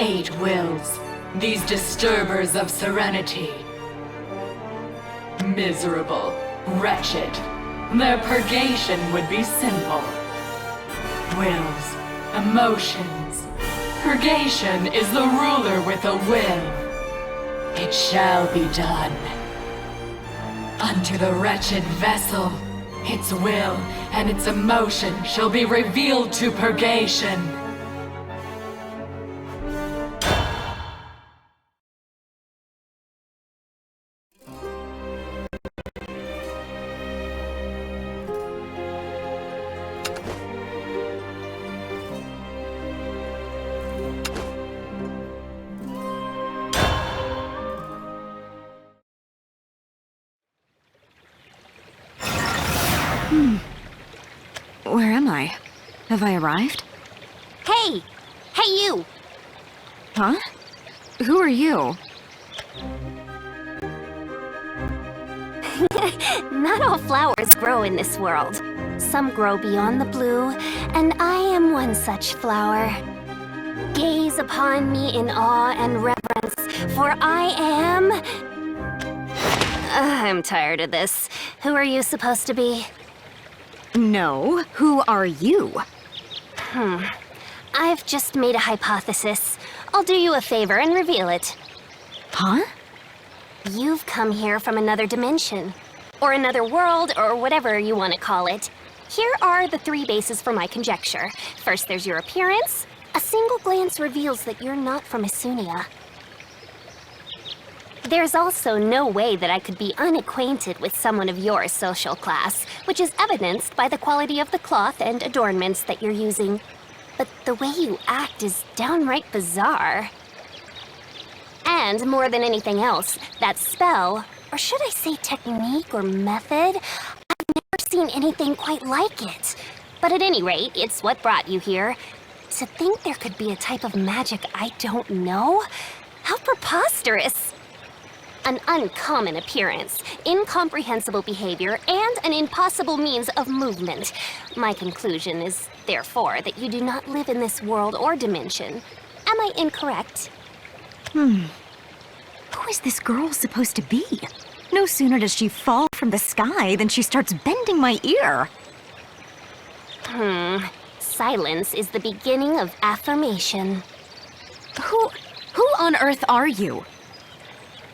8 wills, these disturbers of serenity. Miserable, wretched. Their purgation would be simple. Wills, emotions. Purgation is the ruler with a will. It shall be done. Unto the wretched vessel, its will and its emotion shall be revealed to purgation. Where am I? Have I arrived? Hey! Hey, you! Huh? Who are you? Not all flowers grow in this world. Some grow beyond the blue, and I am one such flower. Gaze upon me in awe and reverence, for I am... I'm tired of this. Who are you supposed to be? No, who are you? I've just made a hypothesis. I'll do you a favor and reveal it. Huh? You've come here from another dimension, or another world, or whatever you want to call it. Here are the 3 bases for my conjecture. First, there's your appearance. A single glance reveals that you're not from Isunia. There's also no way that I could be unacquainted with someone of your social class, which is evidenced by the quality of the cloth and adornments that you're using. But the way you act is downright bizarre. And more than anything else, that spell, or should I say technique or method, I've never seen anything quite like it. But at any rate, it's what brought you here. To think there could be a type of magic I don't know? How preposterous! An uncommon appearance, incomprehensible behavior, and an impossible means of movement. My conclusion is, therefore, that you do not live in this world or dimension. Am I incorrect? Who is this girl supposed to be? No sooner does she fall from the sky than she starts bending my ear. Silence is the beginning of affirmation. Who on earth are you?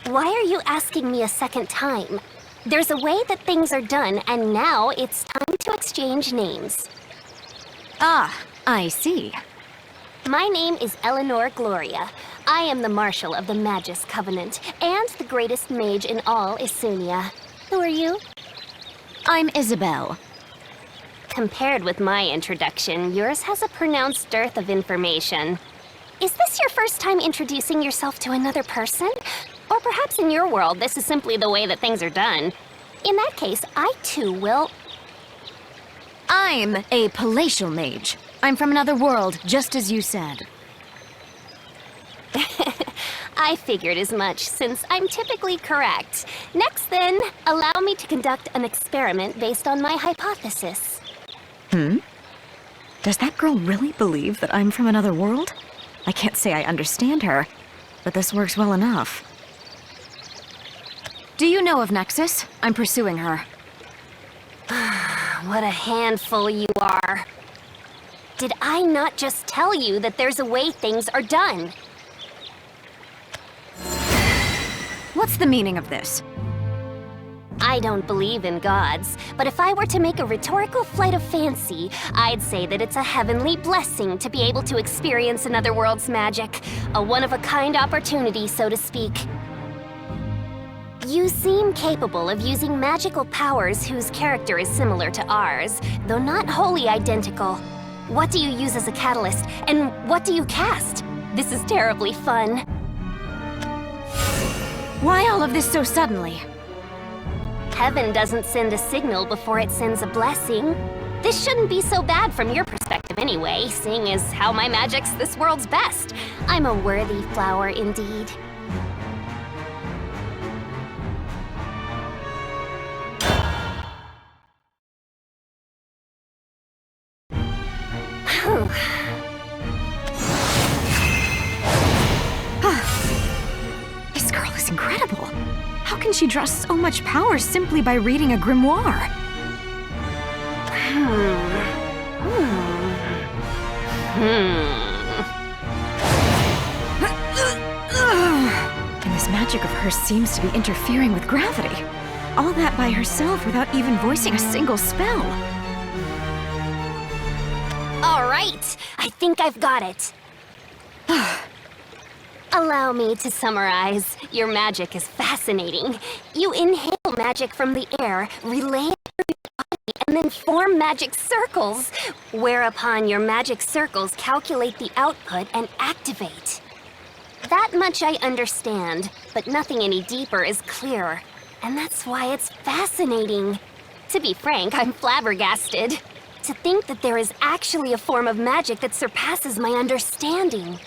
Why are you asking me a second time? There's a way that things are done, and now it's time to exchange names. Ah, I see. My name is Eleanor Gloria. I am the Marshal of the Magus Covenant, and the greatest mage in all Isunia. Who are you? I'm Isabelle. Compared with my introduction, yours has a pronounced dearth of information. Is this your first time introducing yourself to another person? Or perhaps in your world, this is simply the way that things are done. In that case, I too will... I'm a palatial mage. I'm from another world, just as you said. I figured as much, since I'm typically correct. Next then, allow me to conduct an experiment based on my hypothesis. Does that girl really believe that I'm from another world? I can't say I understand her, but this works well enough. Do you know of Nexus? I'm pursuing her. What a handful you are. Did I not just tell you that there's a way things are done? What's the meaning of this? I don't believe in gods, but if I were to make a rhetorical flight of fancy, I'd say that it's a heavenly blessing to be able to experience another world's magic. A one-of-a-kind opportunity, so to speak. You seem capable of using magical powers whose character is similar to ours, though not wholly identical. What do you use as a catalyst, and what do you cast? This is terribly fun. Why all of this so suddenly? Heaven doesn't send a signal before it sends a blessing. This shouldn't be so bad from your perspective anyway, seeing as how my magic's this world's best. I'm a worthy flower indeed. incredible. How can she draw so much power simply by reading a grimoire? And this magic of hers seems to be interfering with gravity. All that by herself without even voicing a single spell. All right, I think I've got it. Allow me to summarize. Your magic is fascinating. You inhale magic from the air, relay it through your body, and then form magic circles, whereupon your magic circles calculate the output and activate. That much I understand, but nothing any deeper is clear. And that's why it's fascinating. To be frank, I'm flabbergasted. To think that there is actually a form of magic that surpasses my understanding.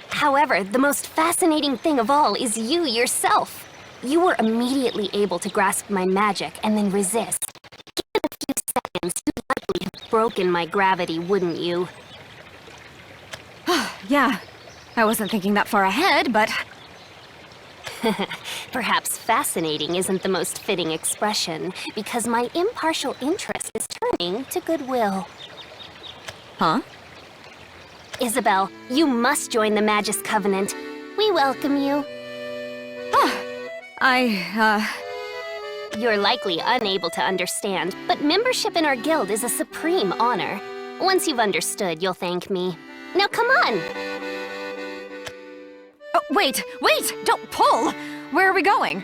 However, the most fascinating thing of all is you yourself. You were immediately able to grasp my magic and then resist. Given a few seconds, you'd likely have broken my gravity, wouldn't you? Yeah, I wasn't thinking that far ahead, but... Perhaps fascinating isn't the most fitting expression, because my impartial interest is turning to goodwill. Huh? Isabelle, you must join the Magus Covenant. We welcome you. You're likely unable to understand, but membership in our guild is a supreme honor. Once you've understood, you'll thank me. Now come on! Oh, wait! Don't pull! Where are we going?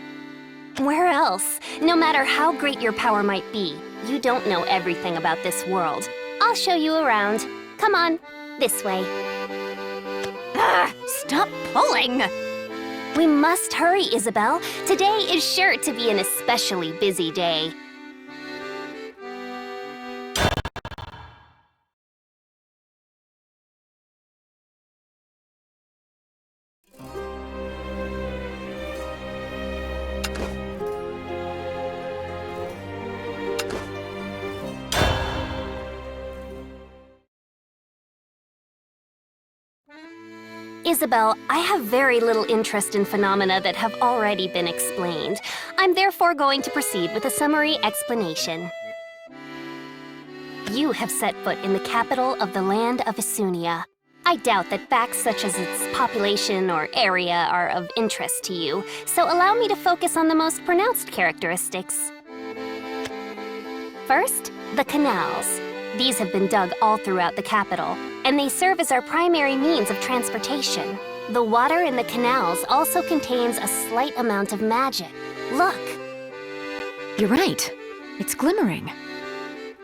Where else? No matter how great your power might be, you don't know everything about this world. I'll show you around. Come on, this way. Stop pulling! We must hurry, Isabelle. Today is sure to be an especially busy day. Isabelle, I have very little interest in phenomena that have already been explained. I'm therefore going to proceed with a summary explanation. You have set foot in the capital of the land of Isunia. I doubt that facts such as its population or area are of interest to you, so allow me to focus on the most pronounced characteristics. First, the canals. These have been dug all throughout the capital, and they serve as our primary means of transportation. The water in the canals also contains a slight amount of magic. Look! You're right. It's glimmering.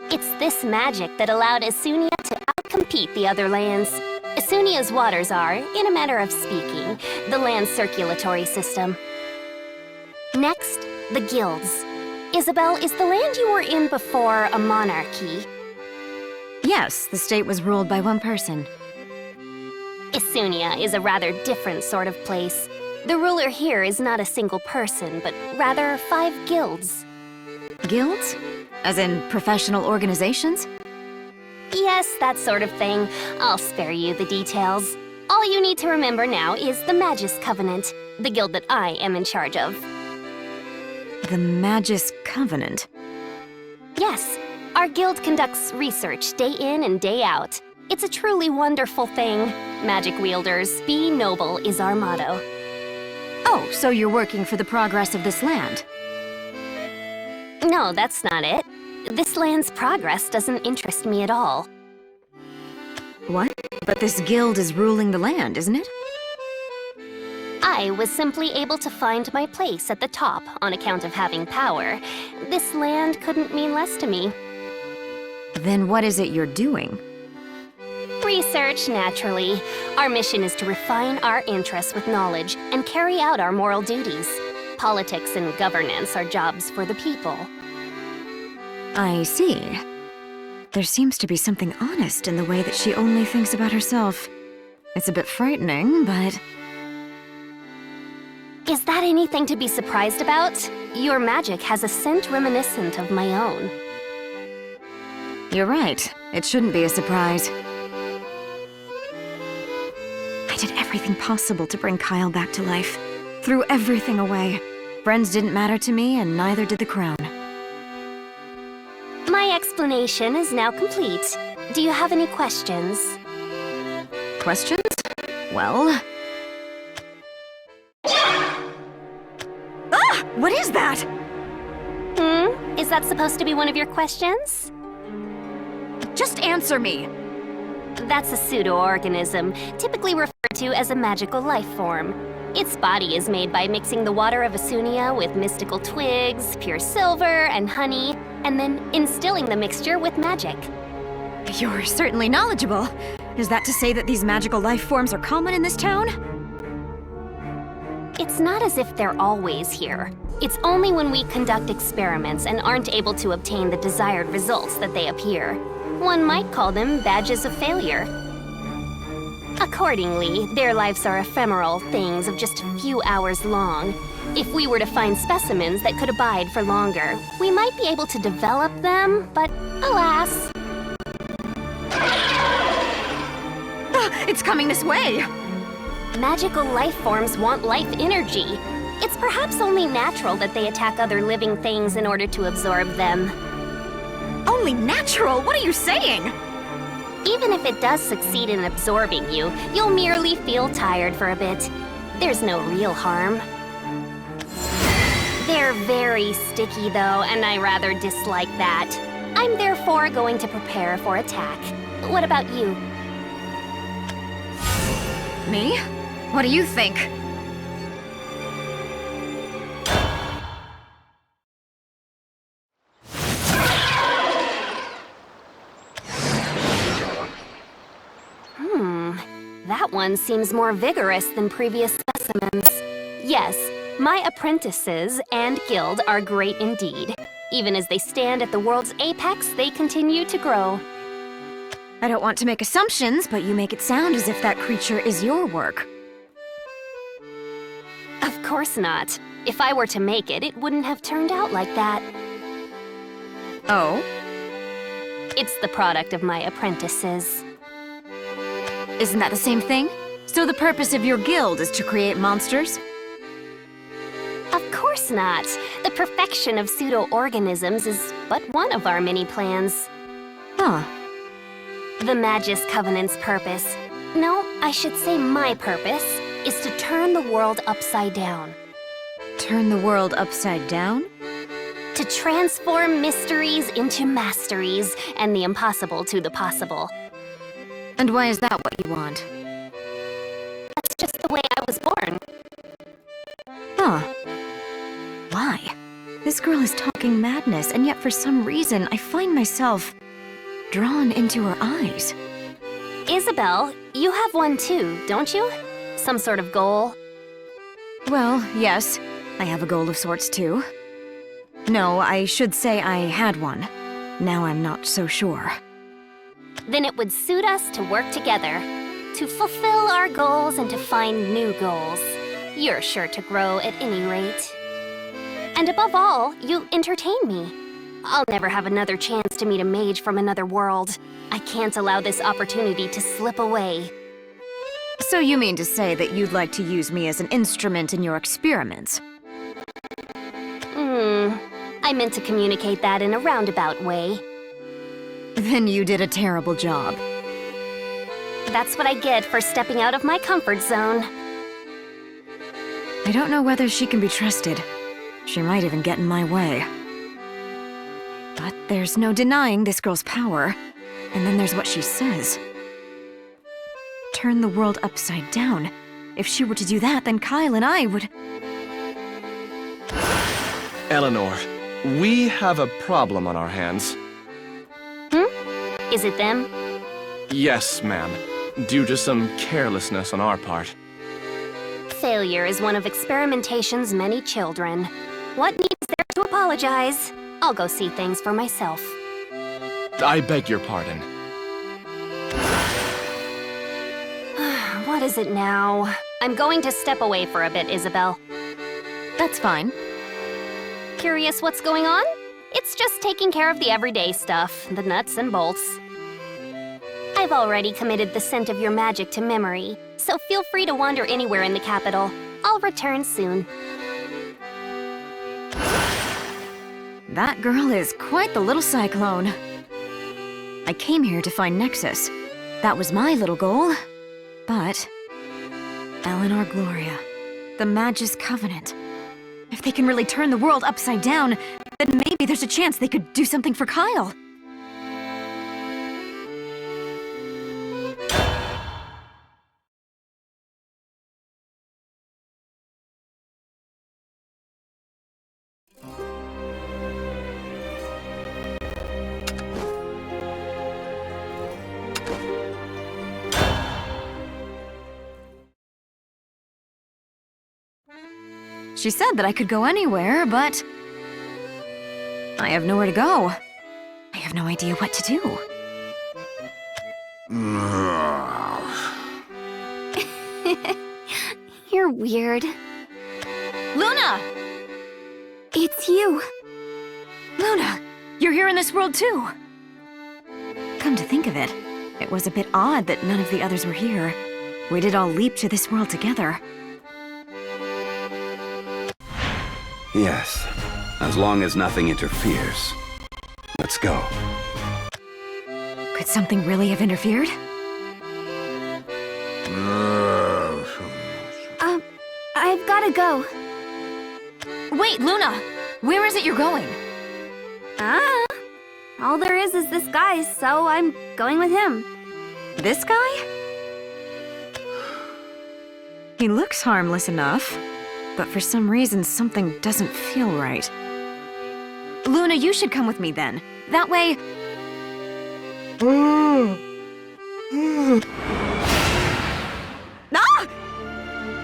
It's this magic that allowed Isunia to outcompete the other lands. Isunia's waters are, in a manner of speaking, the land's circulatory system. Next, the guilds. Isabelle, is the land you were in before a monarchy? Yes, the state was ruled by one person. Isunia is a rather different sort of place. The ruler here is not a single person, but rather 5 guilds. Guilds? As in professional organizations? Yes, that sort of thing. I'll spare you the details. All you need to remember now is the Magus Covenant, the guild that I am in charge of. The Magus Covenant? Yes. Our guild conducts research day in and day out. It's a truly wonderful thing. Magic wielders, be noble is our motto. Oh, so you're working for the progress of this land? No, that's not it. This land's progress doesn't interest me at all. What? But this guild is ruling the land, isn't it? I was simply able to find my place at the top on account of having power. This land couldn't mean less to me. Then what is it you're doing? Research, naturally. Our mission is to refine our interests with knowledge and carry out our moral duties. Politics and governance are jobs for the people. I see. There seems to be something honest in the way that she only thinks about herself. It's a bit frightening, but... Is that anything to be surprised about? Your magic has a scent reminiscent of my own. You're right. It shouldn't be a surprise. I did everything possible to bring Kyle back to life. threw everything away. Friends didn't matter to me, and neither did the crown. My explanation is now complete. Do you have any questions? Questions? Well... Ah! What is that? Is that supposed to be one of your questions? Just answer me! That's a pseudo-organism, typically referred to as a magical life form. Its body is made by mixing the water of Asunia with mystical twigs, pure silver, and honey, and then instilling the mixture with magic. You're certainly knowledgeable. Is that to say that these magical life forms are common in this town? It's not as if they're always here. It's only when we conduct experiments and aren't able to obtain the desired results that they appear. One might call them badges of failure. Accordingly, their lives are ephemeral things of just a few hours long. If we were to find specimens that could abide for longer, we might be able to develop them, but alas. It's coming this way! Magical life forms want life energy. It's perhaps only natural that they attack other living things in order to absorb them. Only natural? What are you saying? Even if it does succeed in absorbing you, you'll merely feel tired for a bit. There's no real harm. They're very sticky though, and I rather dislike that. I'm therefore going to prepare for attack. What about you? Me? What do you think? That one seems more vigorous than previous specimens. Yes, my apprentices and guild are great indeed. Even as they stand at the world's apex, they continue to grow. I don't want to make assumptions, but you make it sound as if that creature is your work. Of course not. If I were to make it, it wouldn't have turned out like that. Oh? It's the product of my apprentices. Isn't that the same thing? So the purpose of your guild is to create monsters? Of course not. The perfection of pseudo-organisms is but one of our many plans. Huh. The Magus Covenant's purpose, no, I should say my purpose, is to turn the world upside down. Turn the world upside down? To transform mysteries into masteries, and the impossible to the possible. And why is that what you want? That's just the way I was born. Huh. Why? This girl is talking madness, and yet for some reason I find myself drawn into her eyes. Isabelle, you have one too, don't you? Some sort of goal? Well, yes. I have a goal of sorts too. No, I should say I had one. Now I'm not so sure. Then it would suit us to work together. To fulfill our goals and to find new goals. You're sure to grow at any rate. And above all, you entertain me. I'll never have another chance to meet a mage from another world. I can't allow this opportunity to slip away. So you mean to say that you'd like to use me as an instrument in your experiments? I meant to communicate that in a roundabout way. Then you did a terrible job. That's what I get for stepping out of my comfort zone. I don't know whether she can be trusted. She might even get in my way. But there's no denying this girl's power. And then there's what she says. Turn the world upside down. If she were to do that, then Kyle and I would... Eleanor, we have a problem on our hands. Is it them? Yes, ma'am. Due to some carelessness on our part. Failure is one of experimentation's many children. What needs there to apologize? I'll go see things for myself. I beg your pardon. What is it now? I'm going to step away for a bit, Isabelle. That's fine. Curious what's going on? It's just taking care of the everyday stuff, the nuts and bolts. I've already committed the scent of your magic to memory, so feel free to wander anywhere in the capital. I'll return soon. That girl is quite the little cyclone. I came here to find Nexus. That was my little goal. But... Eleanor Gloria, the Magus Covenant. If they can really turn the world upside down, then maybe there's a chance they could do something for Kyle. She said that I could go anywhere, but... I have nowhere to go. I have no idea what to do. You're weird. Luna! It's you. Luna, you're here in this world too. Come to think of it, it was a bit odd that none of the others were here. We did all leap to this world together. Yes, as long as nothing interferes. Let's go. Could something really have interfered? I've gotta go. Wait, Luna! Where is it you're going? All there is this guy, so I'm going with him. This guy? He looks harmless enough, but for some reason something doesn't feel right. Luna, you should come with me then. That way... Ah!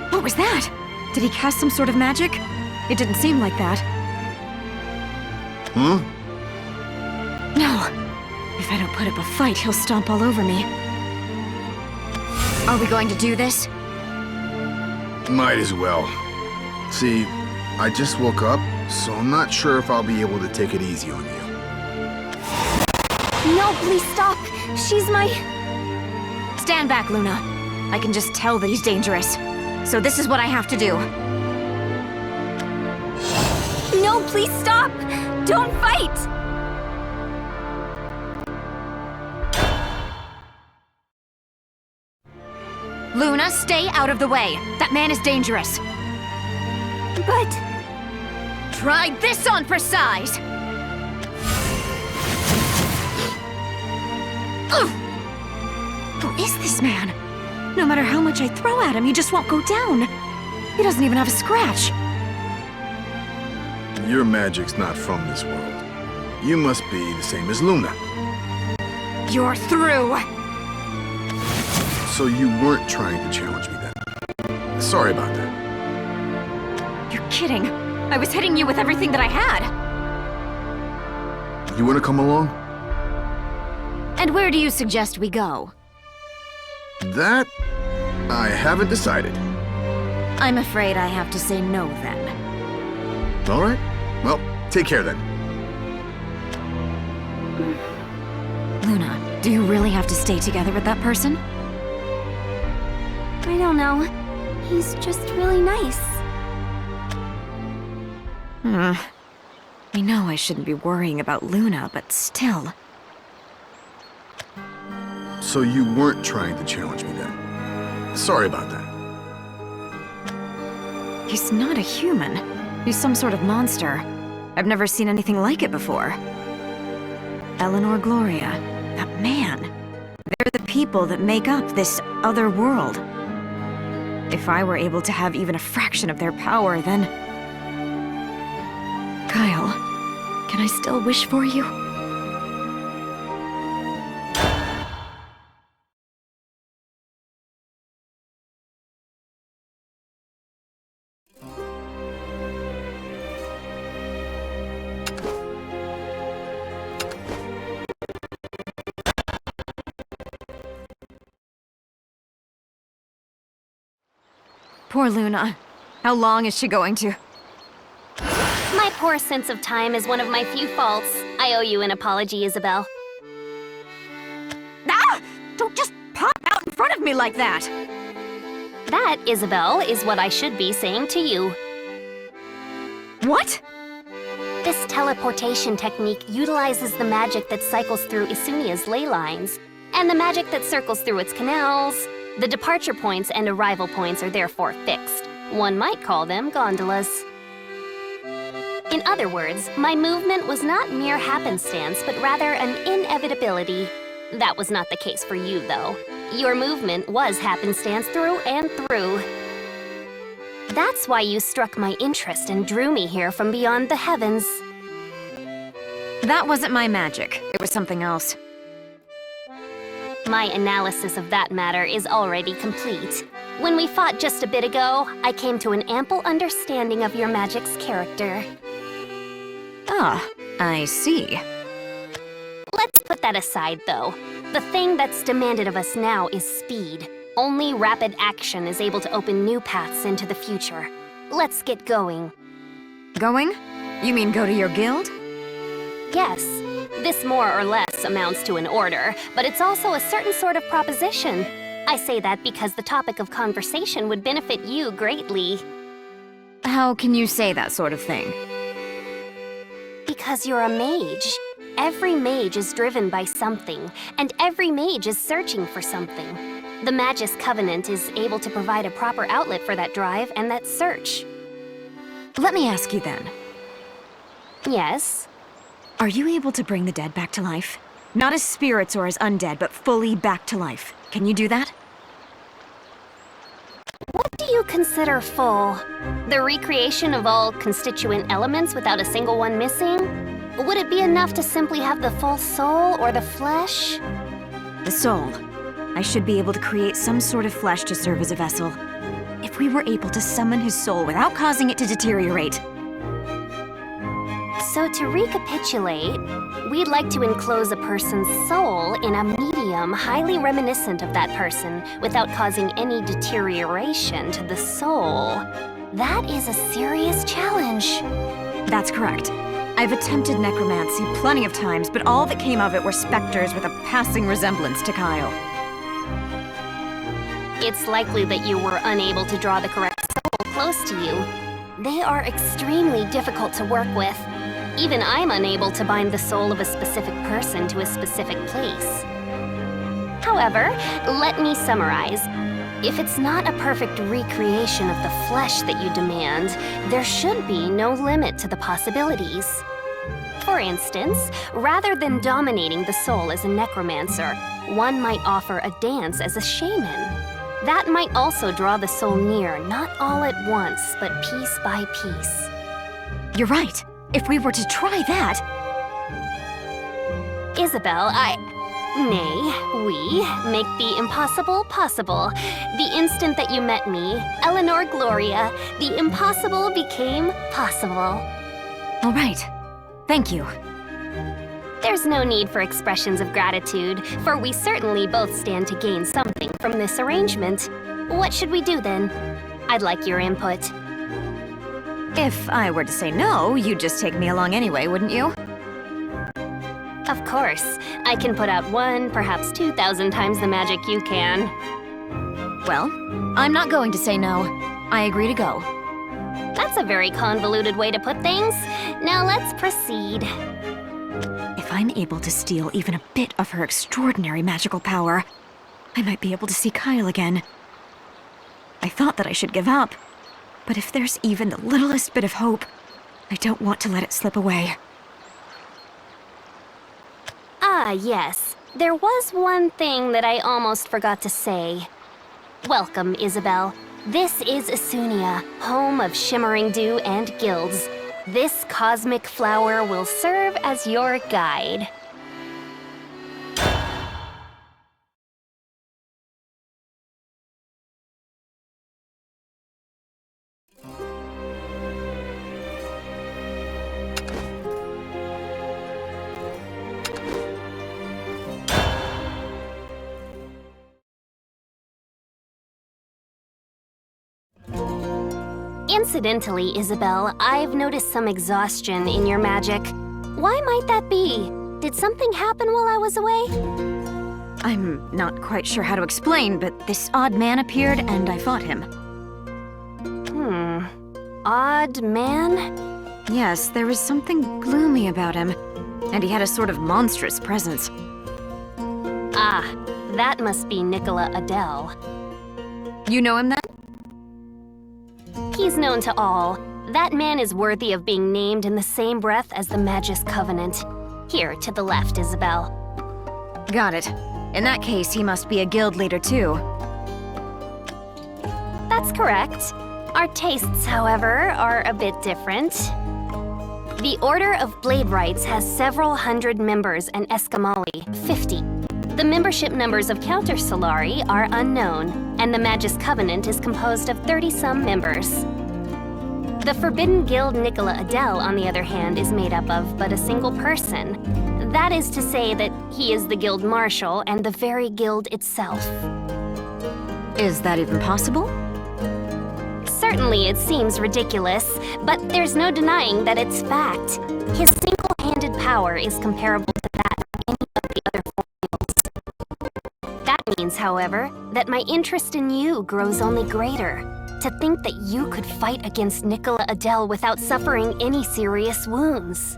What was that? Did he cast some sort of magic? It didn't seem like that. Huh? No. If I don't put up a fight, he'll stomp all over me. Are we going to do this? Might as well. See, I just woke up, so I'm not sure if I'll be able to take it easy on you. No, please stop. She's my... Stand back, Luna. I can just tell that he's dangerous. So this is what I have to do. No, please stop. Don't fight. Luna, stay out of the way. That man is dangerous. But... Try this on for size! Ugh! Who is this man? No matter how much I throw at him, he just won't go down. He doesn't even have a scratch. Your magic's not from this world. You must be the same as Luna. You're through! So you weren't trying to challenge me then. Sorry about that. You're kidding. I was hitting you with everything that I had. You wanna come along? And where do you suggest we go? That... I haven't decided. I'm afraid I have to say no then. Alright. Well, take care then. Luna, do you really have to stay together with that person? I don't know. He's just really nice. I know I shouldn't be worrying about Luna, but still. So you weren't trying to challenge me then. Sorry about that. He's not a human. He's some sort of monster. I've never seen anything like it before. Eleanor Gloria, that man. They're the people that make up this other world. If I were able to have even a fraction of their power, then... Kyle, can I still wish for you? Poor Luna. How long is she going to... My poor sense of time is one of my few faults. I owe you an apology, Isabelle. Ah! Don't just pop out in front of me like that! That, Isabelle, is what I should be saying to you. What? This teleportation technique utilizes the magic that cycles through Isunia's ley lines, and the magic that circles through its canals. The departure points and arrival points are therefore fixed. One might call them gondolas. In other words, my movement was not mere happenstance, but rather an inevitability. That was not the case for you, though. Your movement was happenstance through and through. That's why you struck my interest and drew me here from beyond the heavens. That wasn't my magic. It was something else. My analysis of that matter is already complete. When we fought just a bit ago, I came to an ample understanding of your magic's character. Ah, I see. Let's put that aside, though. The thing that's demanded of us now is speed. Only rapid action is able to open new paths into the future. Let's get going. Going? You mean go to your guild? Yes, this more or less amounts to an order, but it's also a certain sort of proposition. I say that because the topic of conversation would benefit you greatly. How can you say that sort of thing? Because you're a mage. Every mage is driven by something, and every mage is searching for something. The Magus Covenant is able to provide a proper outlet for that drive and that search. Let me ask you then. Yes? Are you able to bring the dead back to life? Not as spirits or as undead, but fully back to life. Can you do that? What do you consider full? The recreation of all constituent elements without a single one missing? Would it be enough to simply have the full soul or the flesh? The soul. I should be able to create some sort of flesh to serve as a vessel. If we were able to summon his soul without causing it to deteriorate. So to recapitulate, we'd like to enclose a person's soul in a medium highly reminiscent of that person without causing any deterioration to the soul. That is a serious challenge. That's correct. I've attempted necromancy plenty of times, but all that came of it were specters with a passing resemblance to Kyle. It's likely that you were unable to draw the correct soul close to you. They are extremely difficult to work with. Even I'm unable to bind the soul of a specific person to a specific place. However, let me summarize. If it's not a perfect recreation of the flesh that you demand, there should be no limit to the possibilities. For instance, rather than dominating the soul as a necromancer, one might offer a dance as a shaman. That might also draw the soul near, not all at once, but piece by piece. You're right. If we were to try that... Isabelle, we make the impossible possible. The instant that you met me, Eleanor Gloria, the impossible became possible. All right. Thank you. There's no need for expressions of gratitude, for we certainly both stand to gain something from this arrangement. What should we do then? I'd like your input. If I were to say no, you'd just take me along anyway, wouldn't you? Of course. I can put out 1, perhaps 2,000 times the magic you can. Well, I'm not going to say no. I agree to go. That's a very convoluted way to put things. Now let's proceed. If I'm able to steal even a bit of her extraordinary magical power, I might be able to see Kyle again. I thought that I should give up, but if there's even the littlest bit of hope, I don't want to let it slip away. Ah, yes. There was one thing that I almost forgot to say. Welcome, Isabelle. This is Isunia, home of shimmering dew and guilds. This cosmic flower will serve as your guide. Incidentally, Isabelle, I've noticed some exhaustion in your magic. Why might that be? Did something happen while I was away? I'm not quite sure how to explain, but this odd man appeared and I fought him. Odd man? Yes, there was something gloomy about him, and he had a sort of monstrous presence. Ah, that must be Nicola Adele. You know him then? He's known to all. That man is worthy of being named in the same breath as the Magus Covenant. Here, to the left, Isabelle. Got it. In that case, he must be a guild leader too. That's correct. Our tastes, however, are a bit different. The Order of Blade Rights has several hundred members and Escamali, 50. The membership numbers of Counter Solari are unknown, and the Magus Covenant is composed of 30-some members. The Forbidden Guild Nicola Adele, on the other hand, is made up of but a single person. That is to say that he is the guild marshal and the very guild itself. Is that even possible? Certainly it seems ridiculous, but there's no denying that it's fact. His single-handed power is comparable to that of any of the other four guilds. That means, however, that my interest in you grows only greater. To think that you could fight against Nicola Adele without suffering any serious wounds.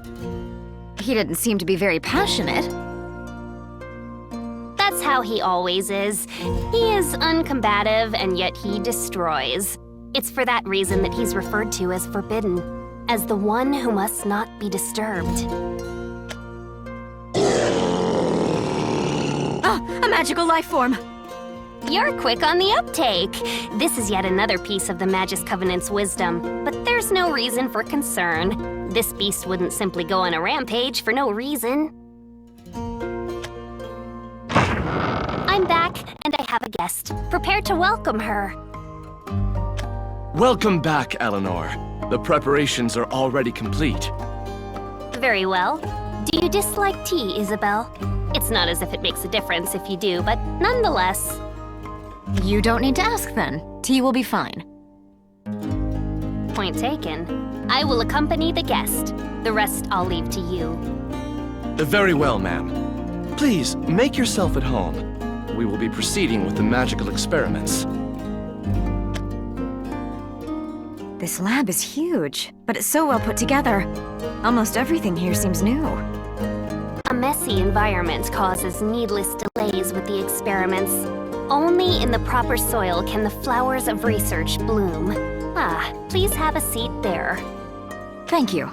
He didn't seem to be very passionate. That's how he always is. He is uncombative, and yet he destroys. It's for that reason that he's referred to as forbidden, as the one who must not be disturbed. Ah, a magical life form! You're quick on the uptake. This is yet another piece of the Magus Covenant's wisdom, but there's no reason for concern. This beast wouldn't simply go on a rampage for no reason. I'm back, and I have a guest. Prepare to welcome her. Welcome back, Eleanor. The preparations are already complete. Very well. Do you dislike tea, Isabelle? It's not as if it makes a difference if you do, but nonetheless. You don't need to ask then. Tea will be fine. Point taken. I will accompany the guest. The rest I'll leave to you. Very well, ma'am. Please, make yourself at home. We will be proceeding with the magical experiments. This lab is huge, but it's so well put together. Almost everything here seems new. A messy environment causes needless delays with the experiments. Only in the proper soil can the flowers of research bloom. Ah, please have a seat there. Thank you.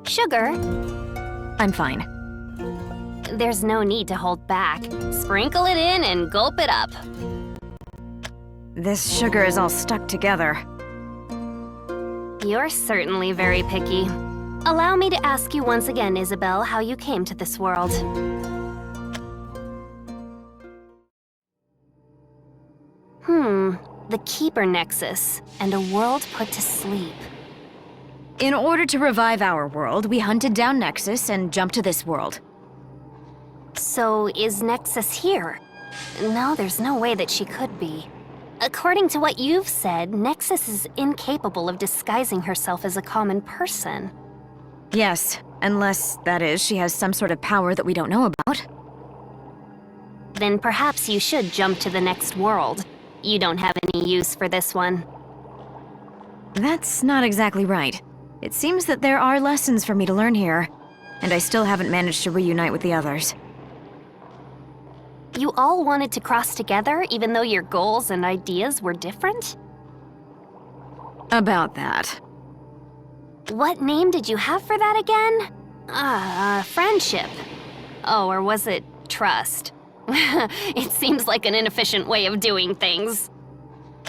Sugar? I'm fine. There's no need to hold back. Sprinkle it in and gulp it up. This sugar is all stuck together. You're certainly very picky. Allow me to ask you once again, Isabelle, how you came to this world. The Keeper Nexus, and a world put to sleep. In order to revive our world, we hunted down Nexus and jumped to this world. So, is Nexus here? No, there's no way that she could be. According to what you've said, Nexus is incapable of disguising herself as a common person. Yes, unless, that is, she has some sort of power that we don't know about. Then perhaps you should jump to the next world. You don't have any use for this one. That's not exactly right. It seems that there are lessons for me to learn here, and I still haven't managed to reunite with the others. You all wanted to cross together even though your goals and ideas were different? About that. What name did you have for that again? Friendship. Oh, or was it trust? It seems like an inefficient way of doing things.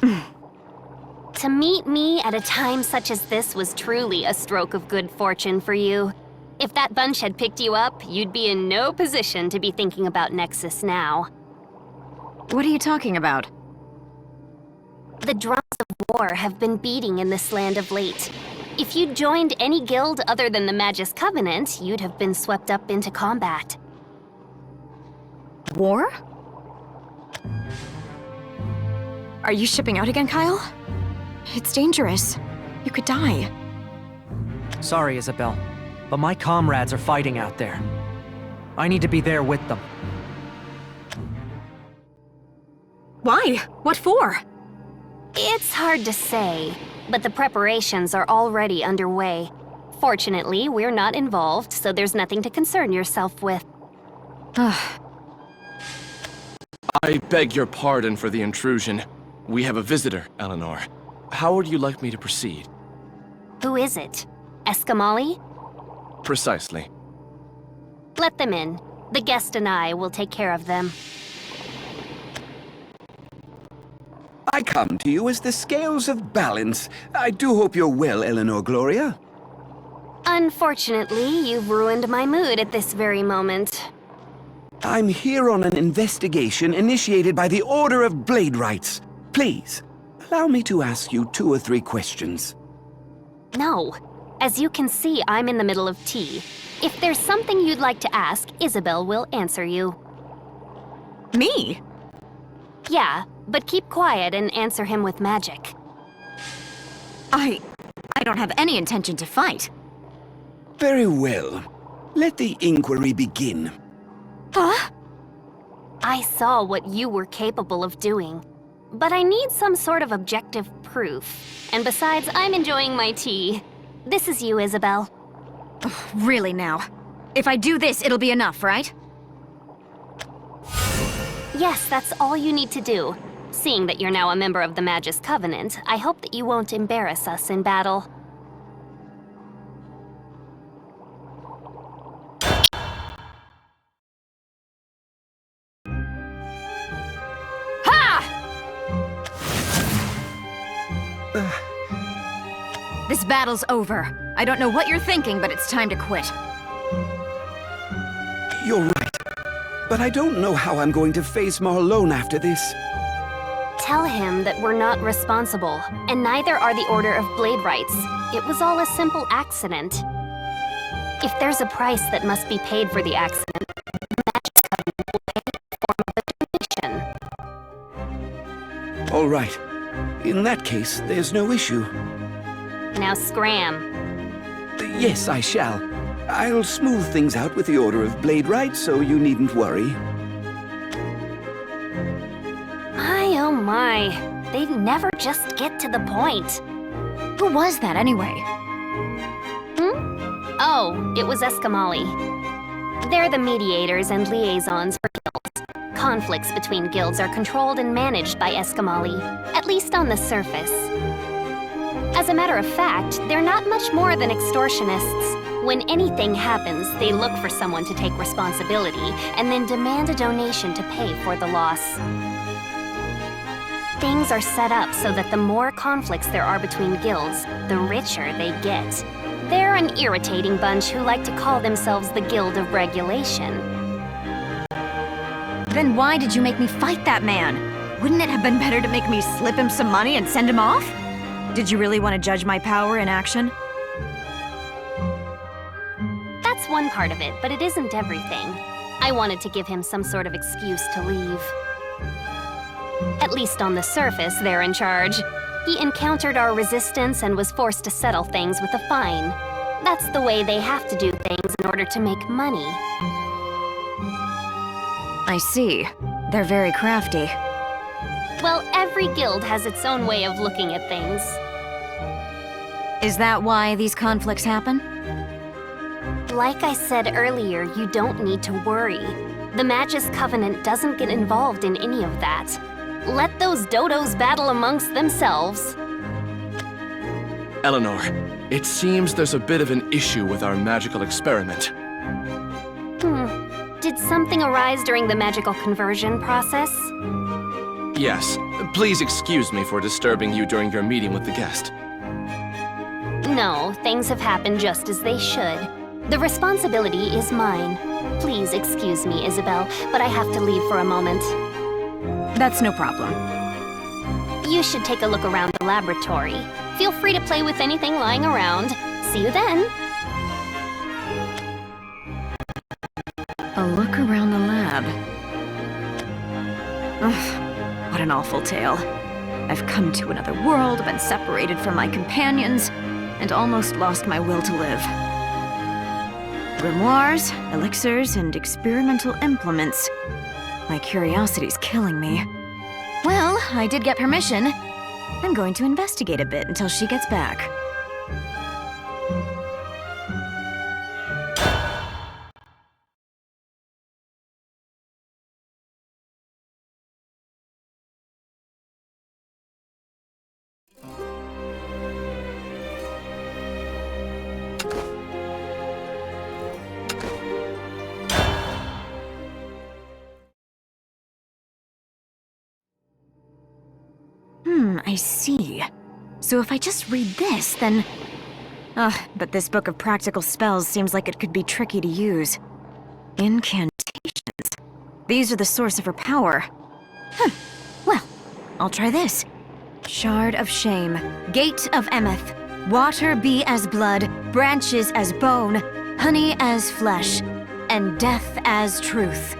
To meet me at a time such as this was truly a stroke of good fortune for you. If that bunch had picked you up, you'd be in no position to be thinking about Nexus now. What are you talking about? The drums of war have been beating in this land of late. If you'd joined any guild other than the Magus Covenant, you'd have been swept up into combat. War? Are you shipping out again, Kyle? It's dangerous. You could die. Sorry, Isabelle, but my comrades are fighting out there. I need to be there with them. Why? What for? It's hard to say, but the preparations are already underway. Fortunately, we're not involved, so there's nothing to concern yourself with. I beg your pardon for the intrusion. We have a visitor, Eleanor. How would you like me to proceed? Who is it? Escamali? Precisely. Let them in. The guest and I will take care of them. I come to you as the scales of balance. I do hope you're well, Eleanor Gloria. Unfortunately, you've ruined my mood at this very moment. I'm here on an investigation initiated by the Order of Blade Rights. Please, allow me to ask you 2 or 3 questions. No. As you can see, I'm in the middle of tea. If there's something you'd like to ask, Isabelle will answer you. Me? Yeah, but keep quiet and answer him with magic. I don't have any intention to fight. Very well. Let the inquiry begin. Huh? I saw what you were capable of doing. But I need some sort of objective proof. And besides, I'm enjoying my tea. This is you, Isabelle. Really now? If I do this, it'll be enough, right? Yes, that's all you need to do. Seeing that you're now a member of the Magus Covenant, I hope that you won't embarrass us in battle. This battle's over. I don't know what you're thinking, but it's time to quit. You're right. But I don't know how I'm going to face Marlone after this. Tell him that we're not responsible, and neither are the Order of Blade Rights. It was all a simple accident. If there's a price that must be paid for the accident, the Magus Covenant will pay in the form of a donation. All right. In that case, there's no issue. Now scram. Yes, I shall. I'll smooth things out with the Order of Blade Rights, so you needn't worry. My oh my, they never just get to the point. Who was that anyway? Oh, it was Escamali. They're the mediators and liaisons for guilds. Conflicts between guilds are controlled and managed by Escamali, at least on the surface. As a matter of fact, they're not much more than extortionists. When anything happens, they look for someone to take responsibility and then demand a donation to pay for the loss. Things are set up so that the more conflicts there are between guilds, the richer they get. They're an irritating bunch who like to call themselves the Guild of Regulation. Then why did you make me fight that man? Wouldn't it have been better to make me slip him some money and send him off? Did you really want to judge my power in action? That's one part of it, but it isn't everything. I wanted to give him some sort of excuse to leave. At least on the surface, they're in charge. He encountered our resistance and was forced to settle things with a fine. That's the way they have to do things in order to make money. I see. They're very crafty. Well, every guild has its own way of looking at things. Is that why these conflicts happen? Like I said earlier, you don't need to worry. The Magus Covenant doesn't get involved in any of that. Let those dodos battle amongst themselves. Eleanor, it seems there's a bit of an issue with our magical experiment. Did something arise during the magical conversion process? Yes, please excuse me for disturbing you during your meeting with the guest. No, things have happened just as they should. The responsibility is mine. Please excuse me, Isabelle, but I have to leave for a moment. That's no problem. You should take a look around the laboratory. Feel free to play with anything lying around. See you then. A look around the lab. Ugh, what an awful tale. I've come to another world, been separated from my companions, and almost lost my will to live. Grimoires, elixirs, and experimental implements. My curiosity's killing me. Well, I did get permission. I'm going to investigate a bit until she gets back. I see. So if I just read this, then... Ugh, but this book of practical spells seems like it could be tricky to use. Incantations. These are the source of her power. Well, I'll try this. Shard of Shame, Gate of Emeth, water be as blood, branches as bone, honey as flesh, and death as truth.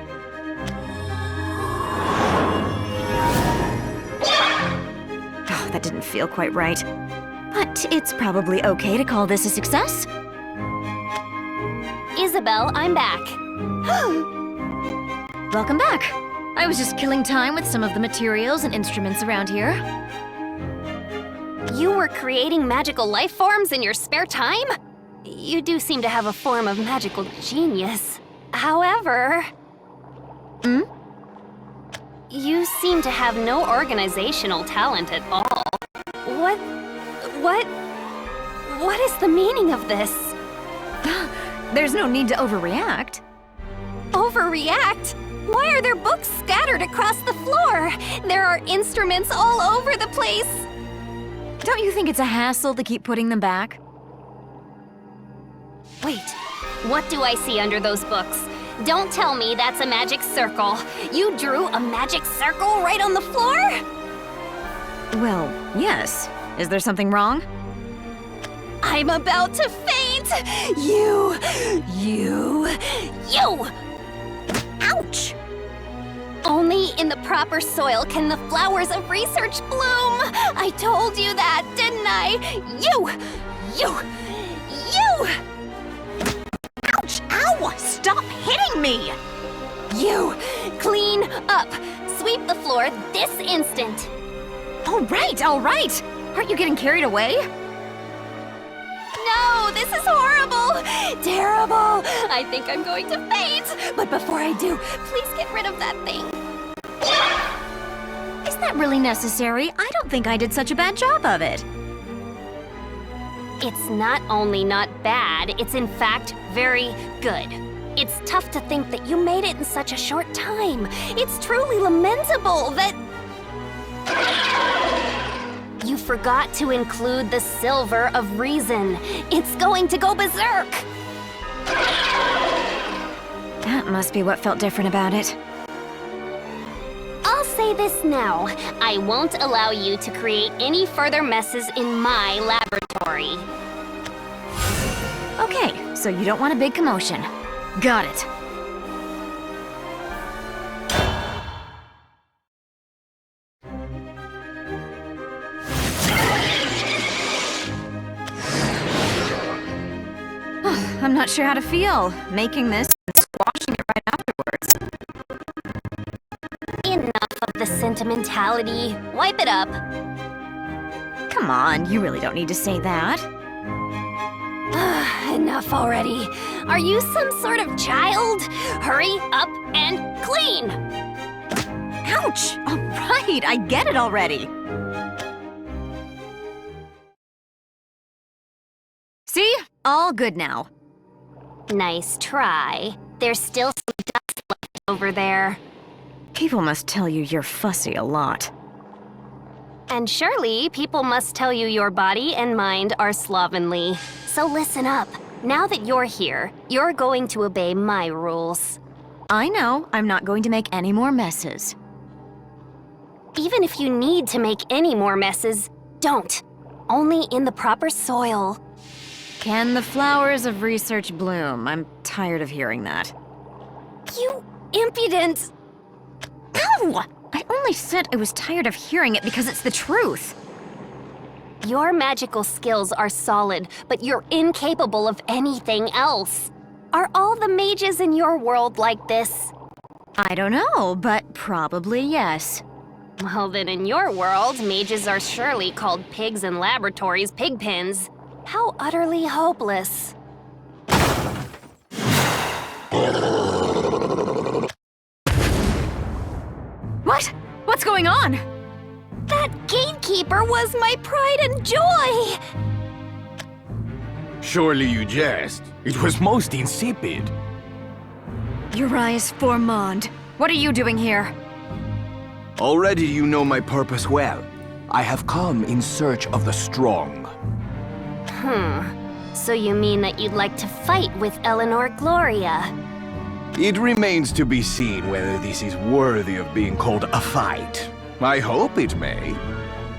Oh, that didn't feel quite right. But it's probably okay to call this a success. Isabelle, I'm back. Welcome back. I was just killing time with some of the materials and instruments around here. You were creating magical life forms in your spare time? You do seem to have a form of magical genius. However... You seem to have no organizational talent at all. What is the meaning of this? There's no need to overreact. Overreact? Why are there books scattered across the floor? There are instruments all over the place. Don't you think it's a hassle to keep putting them back? Wait, what do I see under those books? Don't tell me that's a magic circle. You drew a magic circle right on the floor? Well, yes. Is there something wrong? I'm about to faint! You! Ouch! Only in the proper soil can the flowers of research bloom! I told you that, didn't I? You! Ouch! Ow! Stop hitting me! You! Clean up! Sweep the floor this instant! All right! Aren't you getting carried away? No, this is horrible! Terrible! I think I'm going to faint! But before I do, please get rid of that thing. Is that really necessary? I don't think I did such a bad job of it. It's not only not bad, it's in fact very good. It's tough to think that you made it in such a short time. It's truly lamentable that... You forgot to include the Silver of Reason. It's going to go berserk! That must be what felt different about it. I'll say this now. I won't allow you to create any further messes in my laboratory. Okay, so you don't want a big commotion. Got it. I'm not sure how to feel, making this and squashing it right afterwards. Enough of the sentimentality. Wipe it up. Come on, you really don't need to say that. Enough already. Are you some sort of child? Hurry up and clean! Ouch! All right, I get it already. See? All good now. Nice try. There's still some dust left over there. People must tell you you're fussy a lot. And surely, people must tell you your body and mind are slovenly. So listen up. Now that you're here, you're going to obey my rules. I know. I'm not going to make any more messes. Even if you need to make any more messes, don't. Only in the proper soil. Can the flowers of research bloom? I'm tired of hearing that. You impudent! Ow! I only said I was tired of hearing it because it's the truth. Your magical skills are solid, but you're incapable of anything else. Are all the mages in your world like this? I don't know, but probably yes. Well, then in your world, mages are surely called pigs in laboratories pigpens. How utterly hopeless. What? What's going on? That gatekeeper was my pride and joy! Surely you jest. It was most insipid. Urias Formond, what are you doing here? Already you know my purpose well. I have come in search of the strong. So you mean that you'd like to fight with Eleanor Gloria? It remains to be seen whether this is worthy of being called a fight. I hope it may.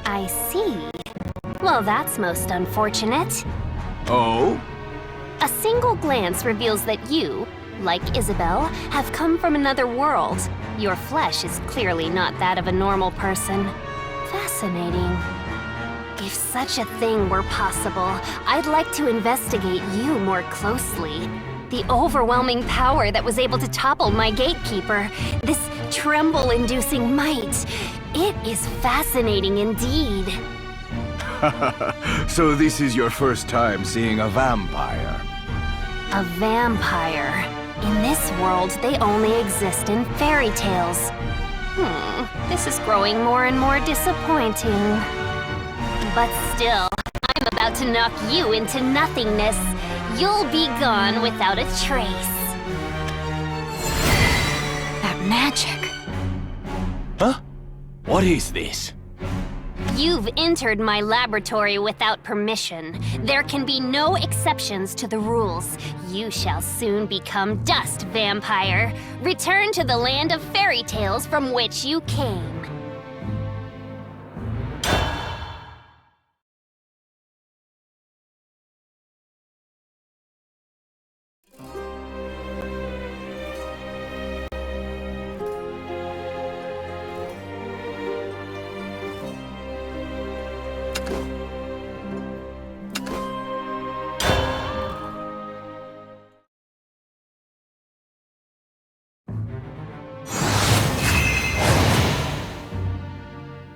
I see. Well, that's most unfortunate. Oh? A single glance reveals that you, like Isabelle, have come from another world. Your flesh is clearly not that of a normal person. Fascinating. If such a thing were possible, I'd like to investigate you more closely. The overwhelming power that was able to topple my gatekeeper, this tremble-inducing might, it is fascinating indeed. So this is your first time seeing a vampire? A vampire. In this world, they only exist in fairy tales. This is growing more and more disappointing. But still, I'm about to knock you into nothingness. You'll be gone without a trace. That magic. Huh? What is this? You've entered my laboratory without permission. There can be no exceptions to the rules. You shall soon become dust, vampire. Return to the land of fairy tales from which you came.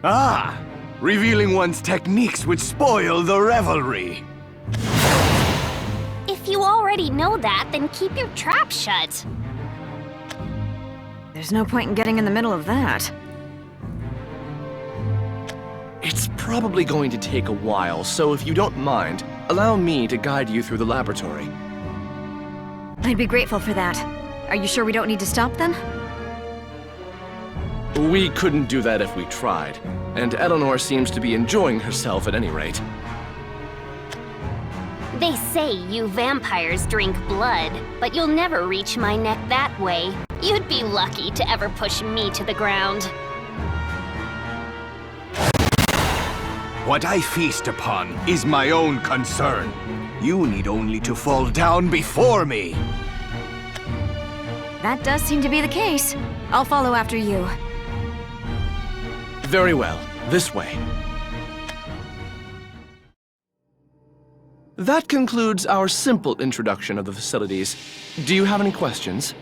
Ah! Revealing one's techniques would spoil the revelry. If you already know that, then keep your trap shut. There's no point in getting in the middle of that. It's probably going to take a while, so if you don't mind, allow me to guide you through the laboratory. I'd be grateful for that. Are you sure we don't need to stop them? We couldn't do that if we tried, and Eleanor seems to be enjoying herself at any rate. They say you vampires drink blood, but you'll never reach my neck that way. You'd be lucky to ever push me to the ground. What I feast upon is my own concern. You need only to fall down before me. That does seem to be the case. I'll follow after you. Very well. This way. That concludes our simple introduction of the facilities. Do you have any questions?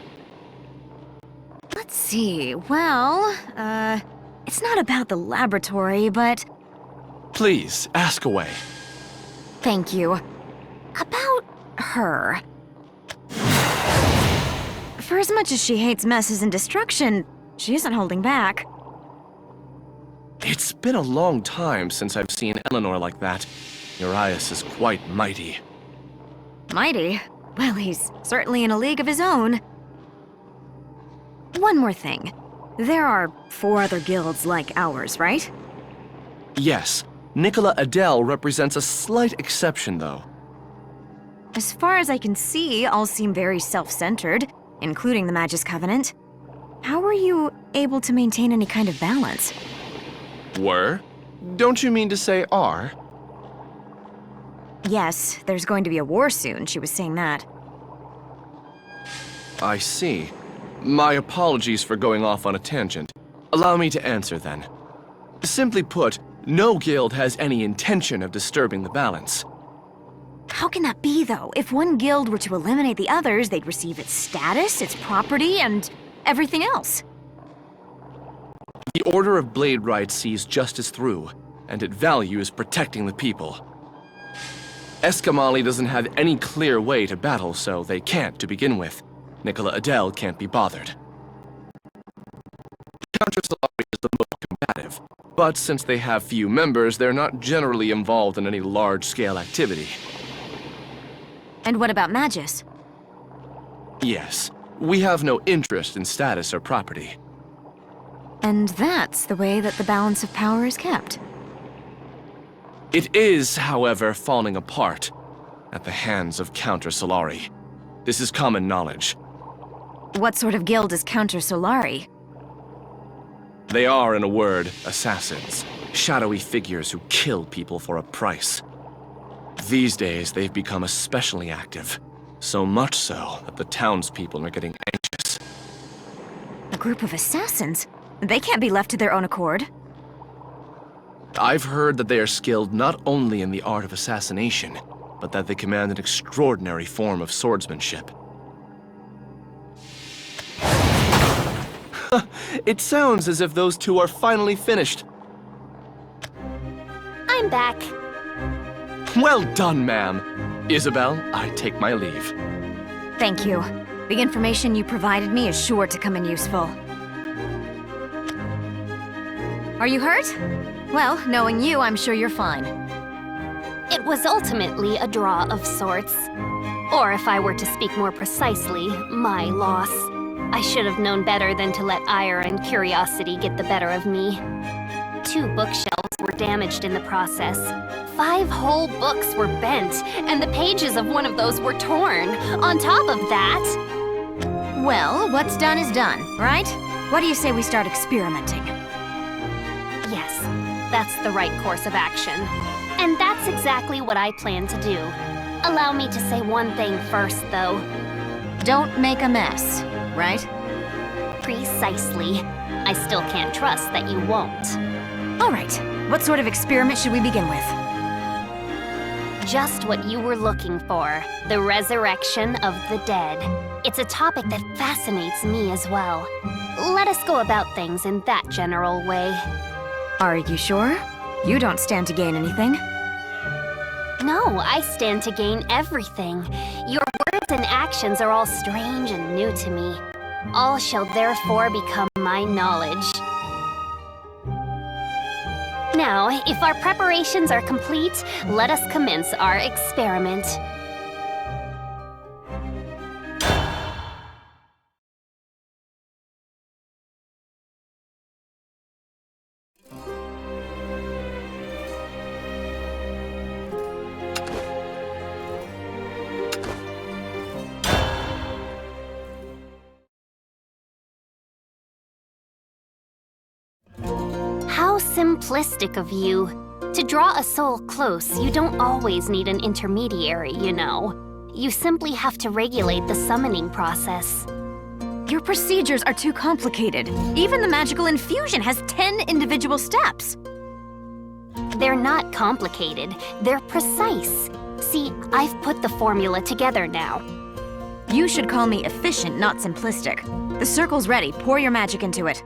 Let's see. Well, it's not about the laboratory, but... Please, ask away. Thank you. About her. For as much as she hates messes and destruction, she isn't holding back. It's been a long time since I've seen Eleanor like that. Urias is quite mighty. Mighty? Well, he's certainly in a league of his own. One more thing. There are 4 other guilds like ours, right? Yes, Nicola Adele represents a slight exception, though. As far as I can see, all seem very self-centered, including the Magus Covenant. How were you able to maintain any kind of balance? Were? Don't you mean to say are? Yes, there's going to be a war soon, she was saying that. I see. My apologies for going off on a tangent. Allow me to answer then. Simply put, no guild has any intention of disturbing the balance. How can that be, though? If one guild were to eliminate the others, they'd receive its status, its property, and everything else. The Order of Blade Right sees justice through, and it values protecting the people. Escamali doesn't have any clear way to battle, so they can't to begin with. Nicola Adele can't be bothered. Counter Solari is the most combative, but since they have few members, they're not generally involved in any large-scale activity. And what about Magus? Yes, we have no interest in status or property. And that's the way that the balance of power is kept. It is, however, falling apart at the hands of Counter Solari. This is common knowledge. What sort of guild is Counter Solari? They are, in a word, assassins. Shadowy figures who kill people for a price. These days, they've become especially active. So much so that the townspeople are getting anxious. A group of assassins? They can't be left to their own accord. I've heard that they are skilled not only in the art of assassination, but that they command an extraordinary form of swordsmanship. It sounds as if those two are finally finished. I'm back. Well done, ma'am. Isabelle, I take my leave. Thank you. The information you provided me is sure to come in useful. Are you hurt? Well, knowing you, I'm sure you're fine. It was ultimately a draw of sorts. Or if I were to speak more precisely, my loss. I should have known better than to let ire and curiosity get the better of me. 2 bookshelves were damaged in the process. 5 whole books were bent, and the pages of one of those were torn. On top of that... Well, what's done is done, right? What do you say we start experimenting? Yes, that's the right course of action. And that's exactly what I plan to do. Allow me to say one thing first, though. Don't make a mess, right? Precisely. I still can't trust that you won't. All right. What sort of experiment should we begin with? Just what you were looking for. The resurrection of the dead. It's a topic that fascinates me as well. Let us go about things in that general way. Are you sure? You don't stand to gain anything. No, I stand to gain everything. Your words and actions are all strange and new to me. All shall therefore become my knowledge. Now, if our preparations are complete, let us commence our experiment. How simplistic of you. To draw a soul close, you don't always need an intermediary, you know. You simply have to regulate the summoning process. Your procedures are too complicated. Even the magical infusion has 10 individual steps. They're not complicated, they're precise. See, I've put the formula together now. You should call me efficient, not simplistic. The circle's ready. Pour your magic into it.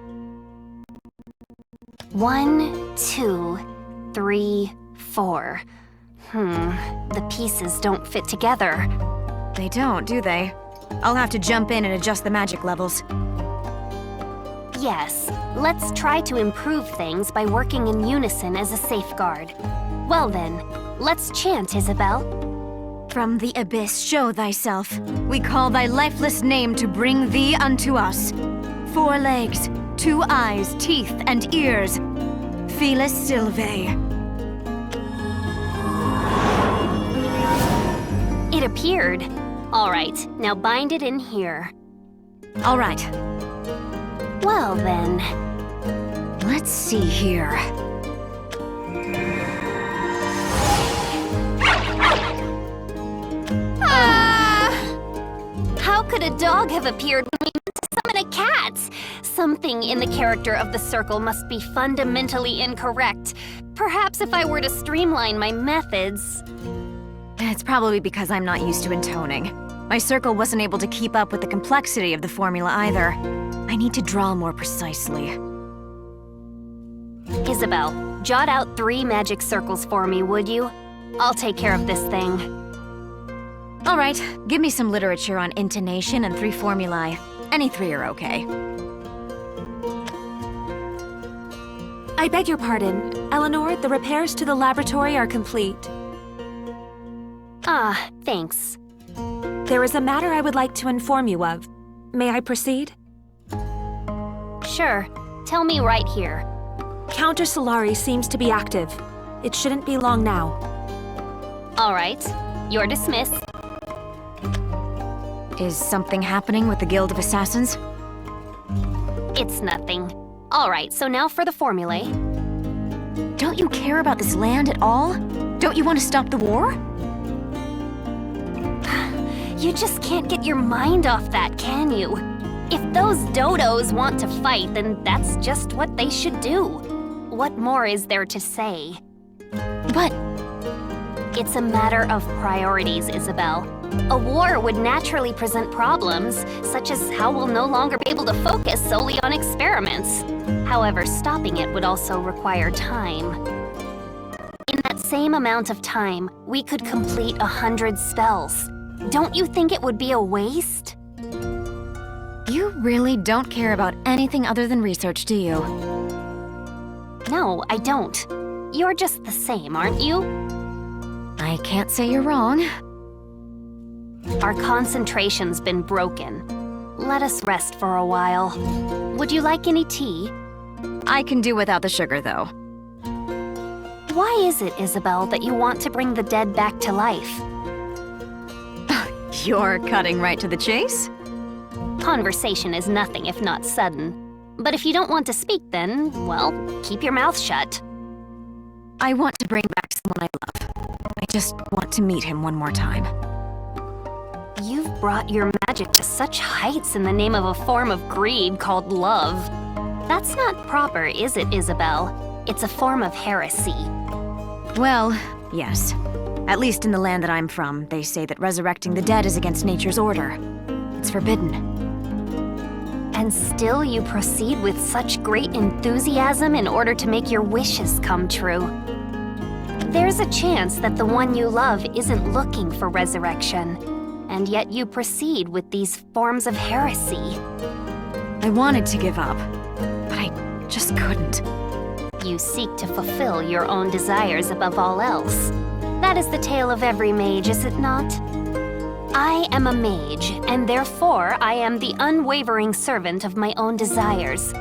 1, 2, 3, 4. The pieces don't fit together. They don't, do they? I'll have to jump in and adjust the magic levels. Yes, let's try to improve things by working in unison as a safeguard. Well then, let's chant, Isabelle. From the abyss show thyself. We call thy lifeless name to bring thee unto us. 4 legs, 2 eyes, teeth, and ears. Felis Sylvae. It appeared. All right, now bind it in here. All right. Well then. Let's see here. How could a dog have appeared when we meant to summon a cat? Something in the character of the circle must be fundamentally incorrect. Perhaps if I were to streamline my methods... It's probably because I'm not used to intoning. My circle wasn't able to keep up with the complexity of the formula either. I need to draw more precisely. Isabelle, jot out 3 magic circles for me, would you? I'll take care of this thing. All right, give me some literature on intonation and 3 formulae. Any 3 are okay. I beg your pardon. Eleanor, the repairs to the laboratory are complete. Ah, thanks. There is a matter I would like to inform you of. May I proceed? Sure. Tell me right here. Counter Solari seems to be active. It shouldn't be long now. All right. You're dismissed. Is something happening with the Guild of Assassins? It's nothing. All right, so now for the formulae. Don't you care about this land at all? Don't you want to stop the war? You just can't get your mind off that, can you? If those dodos want to fight, then that's just what they should do. What more is there to say? But It's a matter of priorities, Isabelle. A war would naturally present problems, such as how we'll no longer be able to focus solely on experiments. However, stopping it would also require time. In that same amount of time, we could complete 100 spells. Don't you think it would be a waste? you really don't care about anything other than research, do you? No, I don't. You're just the same, aren't you? I can't say you're wrong. Our concentration's been broken. Let us rest for a while. Would you like any tea? I can do without the sugar, though. Why is it, Isabelle, that you want to bring the dead back to life? You're cutting right to the chase? Conversation is nothing if not sudden. But if you don't want to speak, then, well, keep your mouth shut. I want to bring back someone I love. I just want to meet him one more time. You've brought your magic to such heights in the name of a form of greed called love. That's not proper, is it, Isabelle? It's a form of heresy. Well, yes. At least in the land that I'm from, they say that resurrecting the dead is against nature's order. It's forbidden. And still you proceed with such great enthusiasm in order to make your wishes come true. There's a chance that the one you love isn't looking for resurrection, and yet you proceed with these forms of heresy. I wanted to give up, but I just couldn't. You seek to fulfill your own desires above all else. That is the tale of every mage, is it not? I am a mage, and therefore I am the unwavering servant of my own desires.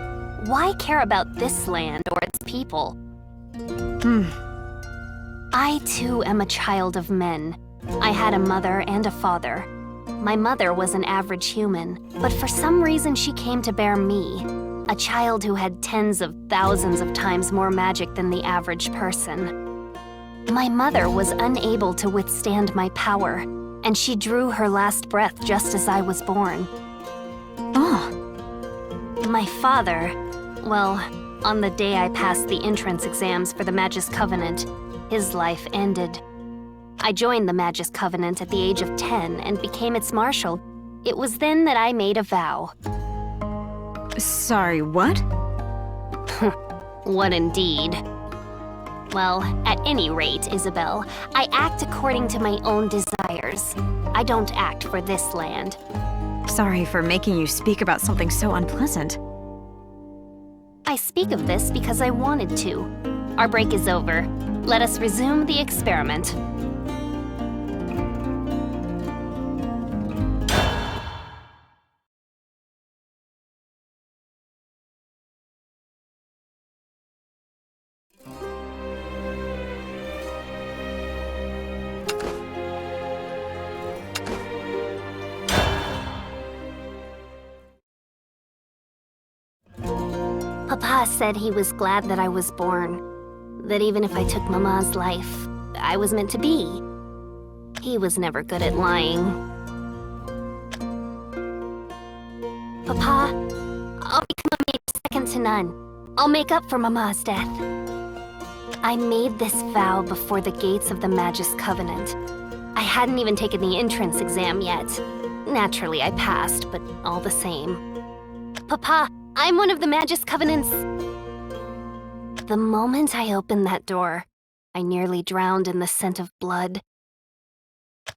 Why care about this land or its people? I too am a child of men. I had a mother and a father. My mother was an average human, but for some reason she came to bear me, a child who had tens of thousands of times more magic than the average person. My mother was unable to withstand my power, and she drew her last breath just as I was born. Oh, My father, well, on the day I passed the entrance exams for the Magus Covenant, his life ended. I joined the Magus Covenant at the age of 10 and became its marshal. It was then that I made a vow. sorry, what? What indeed? Well, at any rate, Isabelle, I act according to my own desires. I don't act for this land. Sorry for making you speak about something so unpleasant. I speak of this because I wanted to. Our break is over. Let us resume the experiment. Papa said he was glad that I was born. That even if I took Mama's life, I was meant to be. He was never good at lying. Papa, I'll become a mage second to none. I'll make up for Mama's death. I made this vow before the gates of the Magus Covenant. I hadn't even taken the entrance exam yet. Naturally, I passed, but all the same. Papa, I'm one of the Magus Covenant's... The moment I opened that door, I nearly drowned in the scent of blood.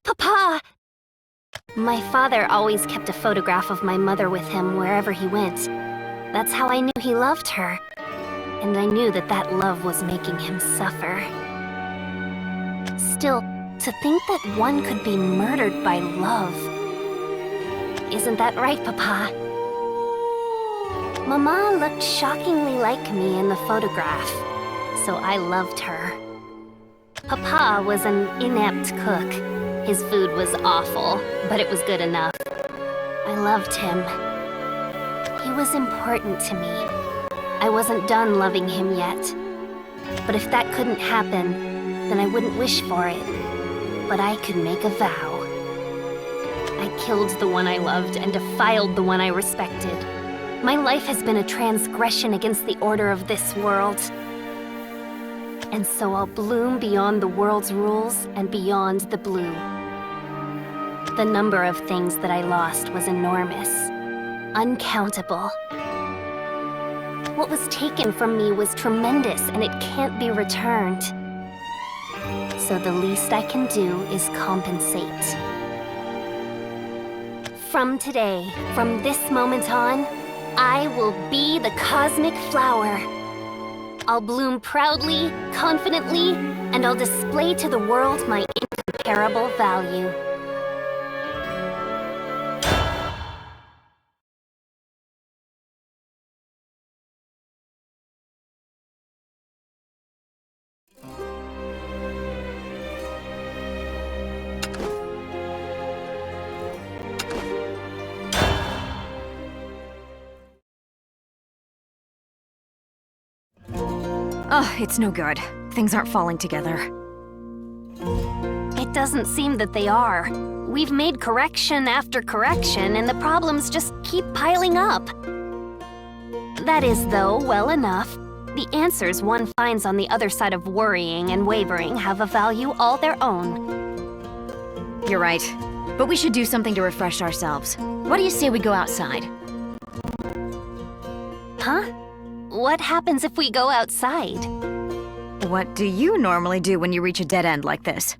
Papa! My father always kept a photograph of my mother with him wherever he went. That's how I knew he loved her. And I knew that that love was making him suffer. Still, to think that one could be murdered by love. Isn't that right, Papa? Mama looked shockingly like me in the photograph, so I loved her. Papa was an inept cook. His food was awful, but it was good enough. I loved him. He was important to me. I wasn't done loving him yet. But if that couldn't happen, then I wouldn't wish for it. But I could make a vow. I killed the one I loved and defiled the one I respected. My life has been a transgression against the order of this world. And so I'll bloom beyond the world's rules and beyond the blue. The number of things that I lost was enormous, uncountable. What was taken from me was tremendous and it can't be returned. So the least I can do is compensate. From today, from this moment on, I will be the cosmic flower. I'll bloom proudly, confidently, and I'll display to the world my incomparable value. Oh, it's no good. Things aren't falling together. It doesn't seem that they are. We've made correction after correction, and the problems just keep piling up. That is, though, well enough. The answers one finds on the other side of worrying and wavering have a value all their own. You're right. But we should do something to refresh ourselves. What do you say we go outside? Huh? What happens if we go outside? What do you normally do when you reach a dead end like this?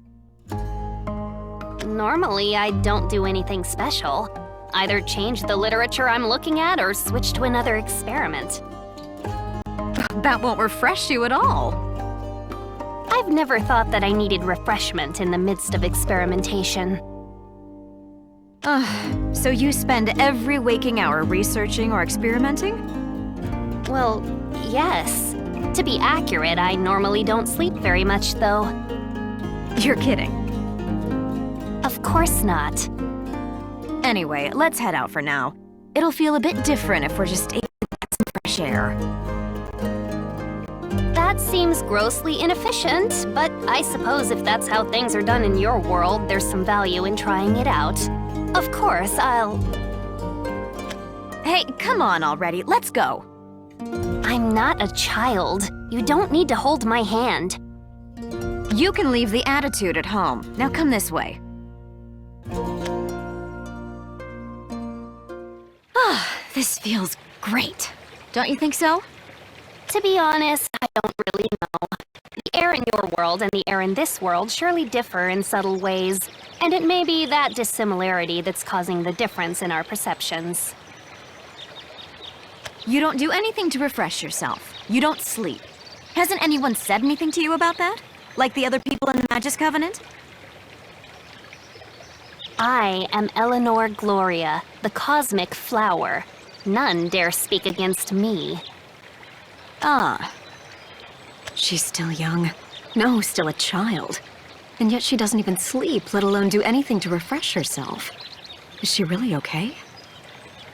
Normally, I don't do anything special. Either change the literature I'm looking at or switch to another experiment. That won't refresh you at all. I've never thought that I needed refreshment in the midst of experimentation. So you spend every waking hour researching or experimenting? Well, yes. To be accurate, I normally don't sleep very much, though. You're kidding. Of course not. Anyway, let's head out for now. It'll feel a bit different if we're just able to get some fresh air. That seems grossly inefficient, but I suppose if that's how things are done in your world, there's some value in trying it out. Of course, Hey, come on already, let's go. I'm not a child. You don't need to hold my hand. You can leave the attitude at home. Now come this way. This feels great. Don't you think so? To be honest, I don't really know. The air in your world and the air in this world surely differ in subtle ways, and it may be that dissimilarity that's causing the difference in our perceptions. You don't do anything to refresh yourself. You don't sleep. Hasn't anyone said anything to you about that? Like the other people in the Magus Covenant? I am Eleanor Gloria, the cosmic flower. None dare speak against me. Ah. She's still young. No, still a child. And yet she doesn't even sleep, let alone do anything to refresh herself. Is she really okay?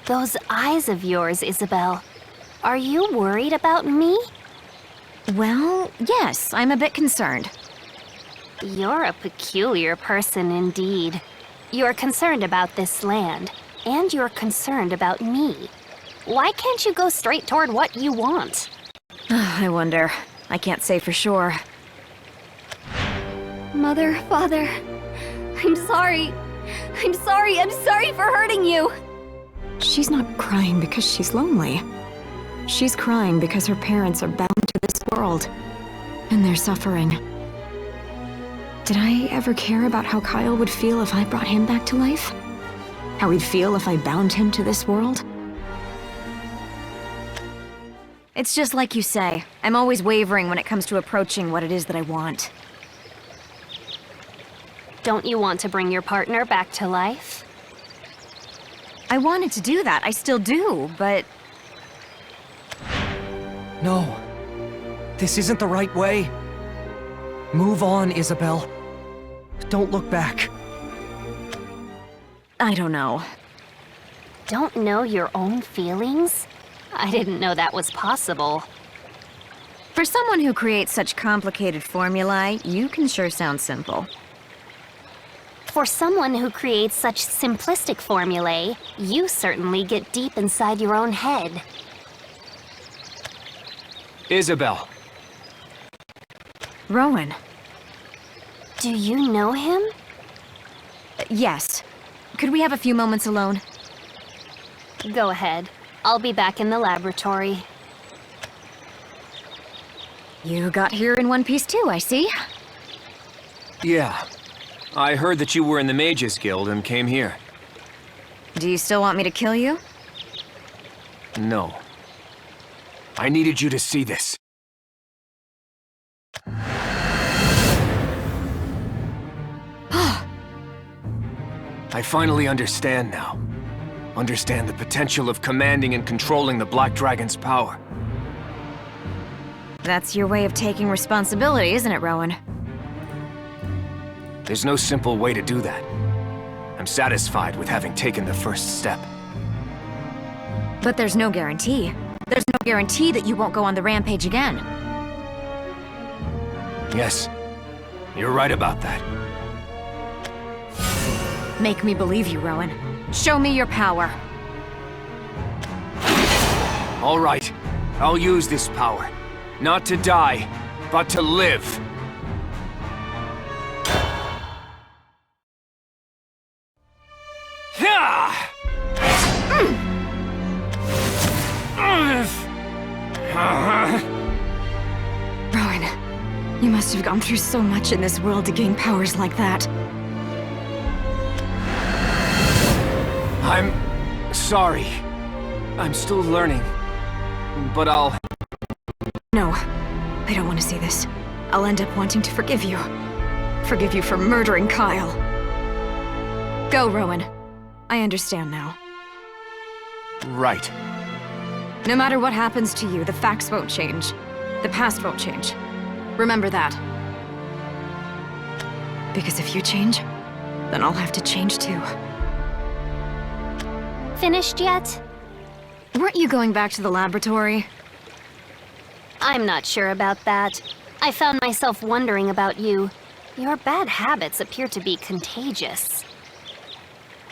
Those eyes of yours, Isabelle. Are you worried about me? Well, yes, I'm a bit concerned. You're a peculiar person indeed. You're concerned about this land, and you're concerned about me. Why can't you go straight toward what you want? I wonder. I can't say for sure. Mother, Father, I'm sorry. I'm sorry for hurting you. She's not crying because she's lonely. She's crying because her parents are bound to this world. And they're suffering. Did I ever care about how Kyle would feel if I brought him back to life? How he'd feel if I bound him to this world? It's just like you say. I'm always wavering when it comes to approaching what it is that I want. Don't you want to bring your partner back to life? I wanted to do that, I still do, but... No. This isn't the right way. Move on, Isabelle. Don't look back. I don't know. Don't know your own feelings? I didn't know that was possible. For someone who creates such complicated formulae, you can sure sound simple. For someone who creates such simplistic formulae, you certainly get deep inside your own head. Isabelle. Rowan. Do you know him? Yes. Could we have a few moments alone? Go ahead. I'll be back in the laboratory. You got here in one piece too, I see. Yeah. I heard that you were in the Mages Guild and came here. Do you still want me to kill you? No. I needed you to see this. I finally understand now. Understand the potential of commanding and controlling the Black Dragon's power. That's your way of taking responsibility, isn't it, Rowan? There's no simple way to do that. I'm satisfied with having taken the first step. But there's no guarantee. There's no guarantee that you won't go on the rampage again. Yes, you're right about that. Make me believe you, Rowan. Show me your power. All right, I'll use this power. Not to die, but to live. Rowan, you must have gone through so much in this world to gain powers like that. I'm sorry. I'm still learning. But I'll... No, I don't want to see this. I'll end up wanting to forgive you. Forgive you for murdering Kyle. Go, Rowan. I understand now. Right. No matter what happens to you, the facts won't change. The past won't change. Remember that. Because if you change, then I'll have to change too. Finished yet? Weren't you going back to the laboratory? I'm not sure about that. I found myself wondering about you. Your bad habits appear to be contagious.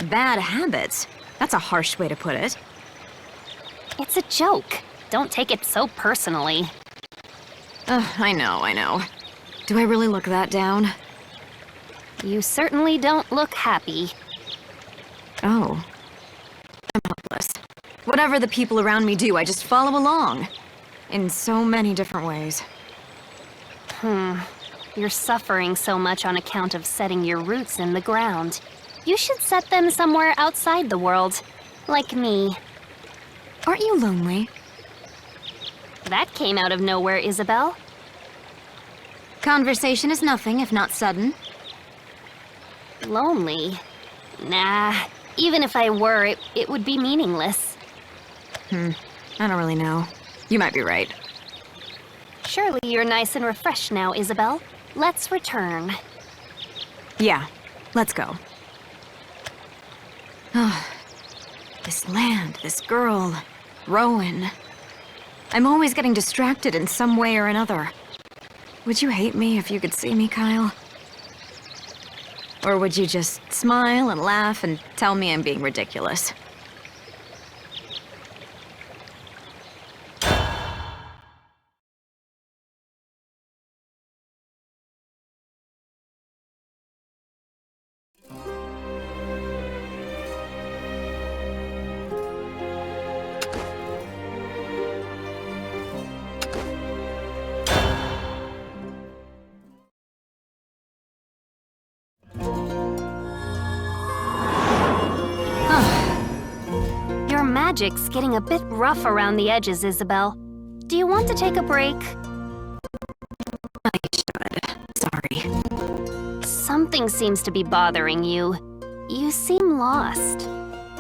Bad habits? That's a harsh way to put it. It's a joke. Don't take it so personally. I know. Do I really look that down? You certainly don't look happy. Oh. I'm helpless. Whatever the people around me do, I just follow along. In so many different ways. You're suffering so much on account of setting your roots in the ground. You should set them somewhere outside the world. Like me. Aren't you lonely? That came out of nowhere, Isabelle. Conversation is nothing if not sudden. Lonely? Nah. Even if I were, it would be meaningless. I don't really know. You might be right. Surely you're nice and refreshed now, Isabelle. Let's return. Yeah, let's go. This land, this girl, Rowan. I'm always getting distracted in some way or another. Would you hate me if you could see me, Kyle? Or would you just smile and laugh and tell me I'm being ridiculous? magic's getting a bit rough around the edges, Isabelle. Do you want to take a break? I should. Sorry. Something seems to be bothering you. You seem lost.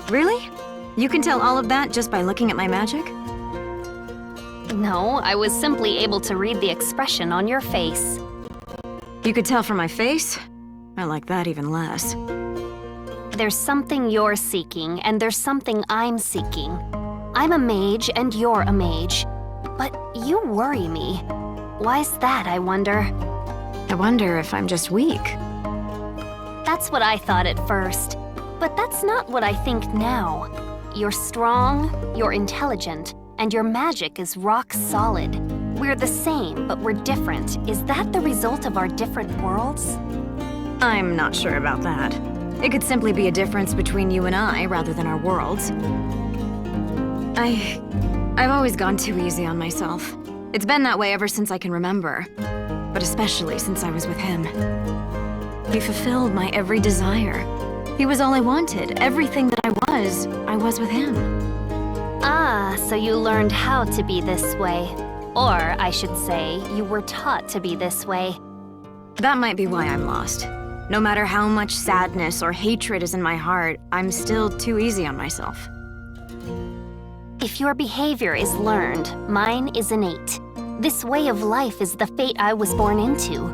Really? You can tell all of that just by looking at my magic? No, I was simply able to read the expression on your face. You could tell from my face? I like that even less. There's something you're seeking, and there's something I'm seeking. I'm a mage, and you're a mage. But you worry me. Why's that, I wonder? I wonder if I'm just weak. That's what I thought at first. But that's not what I think now. You're strong, you're intelligent, and your magic is rock solid. We're the same, but we're different. Is that the result of our different worlds? I'm not sure about that. It could simply be a difference between you and I, rather than our worlds. I've always gone too easy on myself. It's been that way ever since I can remember. But especially since I was with him. He fulfilled my every desire. He was all I wanted. Everything that I was with him. Ah, so you learned how to be this way. Or, I should say, you were taught to be this way. That might be why I'm lost. No matter how much sadness or hatred is in my heart, I'm still too easy on myself. If your behavior is learned, mine is innate. This way of life is the fate I was born into.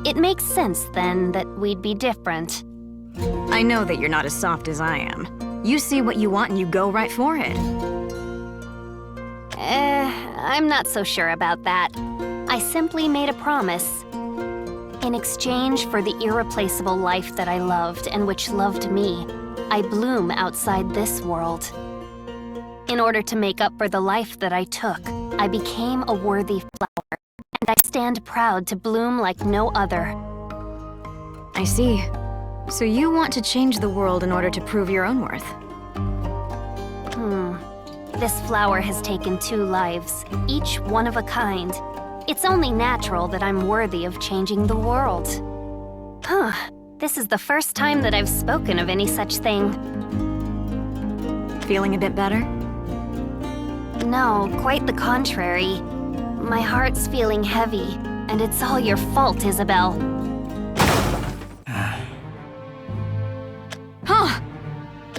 It makes sense, then, that we'd be different. I know that you're not as soft as I am. You see what you want and you go right for it. I'm not so sure about that. I simply made a promise. In exchange for the irreplaceable life that I loved and which loved me, I bloom outside this world. In order to make up for the life that I took, I became a worthy flower, and I stand proud to bloom like no other. I see. So you want to change the world in order to prove your own worth? This flower has taken 2 lives, each one of a kind. It's only natural that I'm worthy of changing the world. This is the first time that I've spoken of any such thing. Feeling a bit better? No, quite the contrary. My heart's feeling heavy, and it's all your fault, Isabelle. Huh!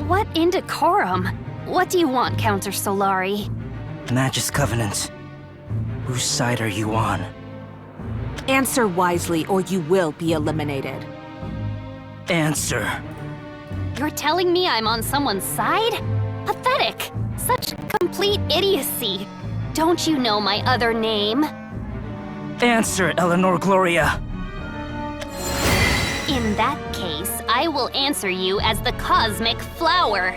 What indecorum? What do you want, Counter Solari? Magus Covenants. Whose side are you on? Answer wisely, or you will be eliminated. Answer. You're telling me I'm on someone's side? Pathetic! Such complete idiocy. Don't you know my other name? Answer, Eleanor Gloria. In that case, I will answer you as the Cosmic Flower.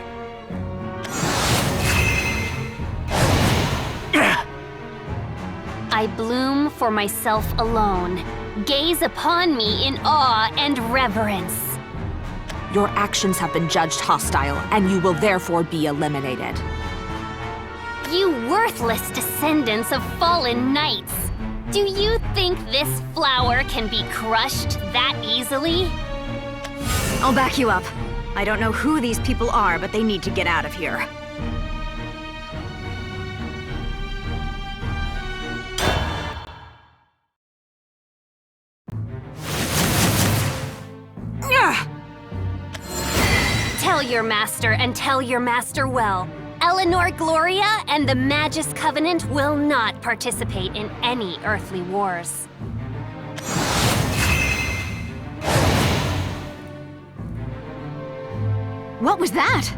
I bloom for myself alone. Gaze upon me in awe and reverence. Your actions have been judged hostile, and you will therefore be eliminated. You worthless descendants of fallen knights! Do you think this flower can be crushed that easily? I'll back you up. I don't know who these people are, but they need to get out of here. Tell your master, and tell your master well. Eleanor Gloria and the Magus Covenant will not participate in any earthly wars. What was that?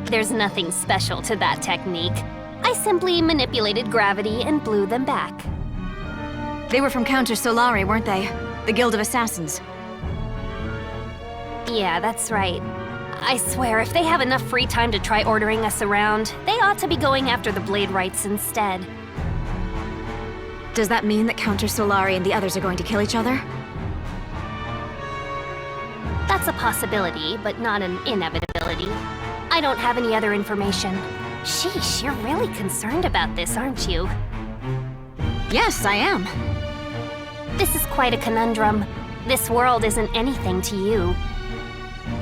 There's nothing special to that technique. I simply manipulated gravity and blew them back. They were from Counter Solari, weren't they? The Guild of Assassins. Yeah, that's right. I swear, if they have enough free time to try ordering us around, they ought to be going after the Blade Rights instead. Does that mean that Counter Solari and the others are going to kill each other? That's a possibility, but not an inevitability. I don't have any other information. Sheesh, you're really concerned about this, aren't you? Yes, I am. This is quite a conundrum. This world isn't anything to you.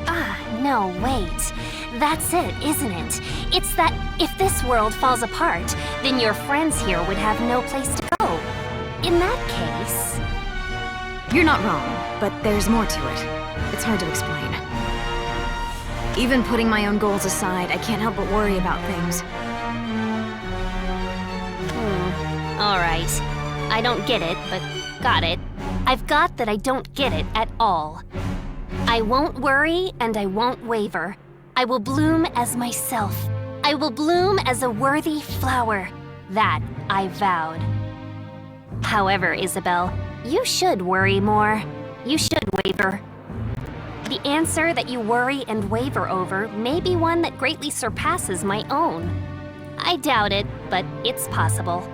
Ah, no, wait. That's it, isn't it? It's that if this world falls apart, then your friends here would have no place to go. In that case... You're not wrong, but there's more to it. It's hard to explain. Even putting my own goals aside, I can't help but worry about things. Alright. I don't get it, but got it. I've got that I don't get it at all. I won't worry and I won't waver. I will bloom as myself. I will bloom as a worthy flower. That I vowed. However, Isabelle, you should worry more. You should waver. The answer that you worry and waver over may be one that greatly surpasses my own. I doubt it, but it's possible.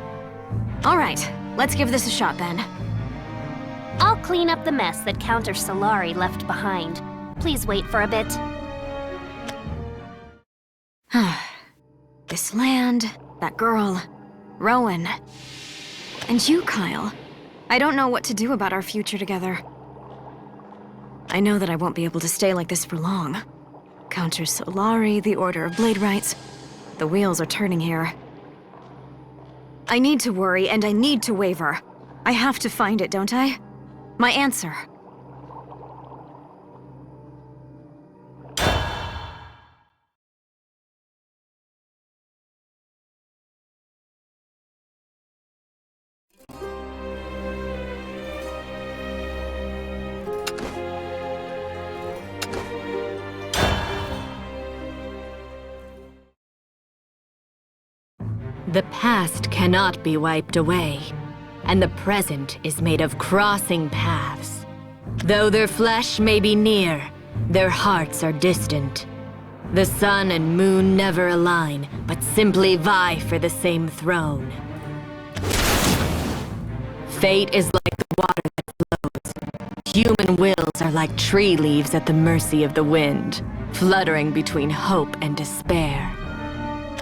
All right, let's give this a shot then. I'll clean up the mess that Counter Solari left behind. Please wait for a bit. This land, that girl, Rowan. And you, Kyle. I don't know what to do about our future together. I know that I won't be able to stay like this for long. Counter Solari, the Order of Bladerights. The wheels are turning here. I need to worry and I need to waver. I have to find it, don't I? My answer. The past cannot be wiped away, and the present is made of crossing paths. Though their flesh may be near, their hearts are distant. The sun and moon never align, but simply vie for the same throne. Fate is like the water that flows. Human wills are like tree leaves at the mercy of the wind, fluttering between hope and despair.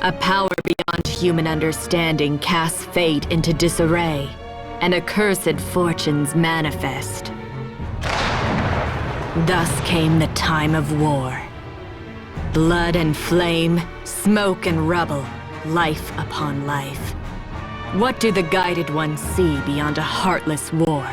A power beyond human understanding casts fate into disarray, and accursed fortunes manifest. Thus came the time of war. Blood and flame, smoke and rubble, life upon life. What do the guided ones see beyond a heartless war?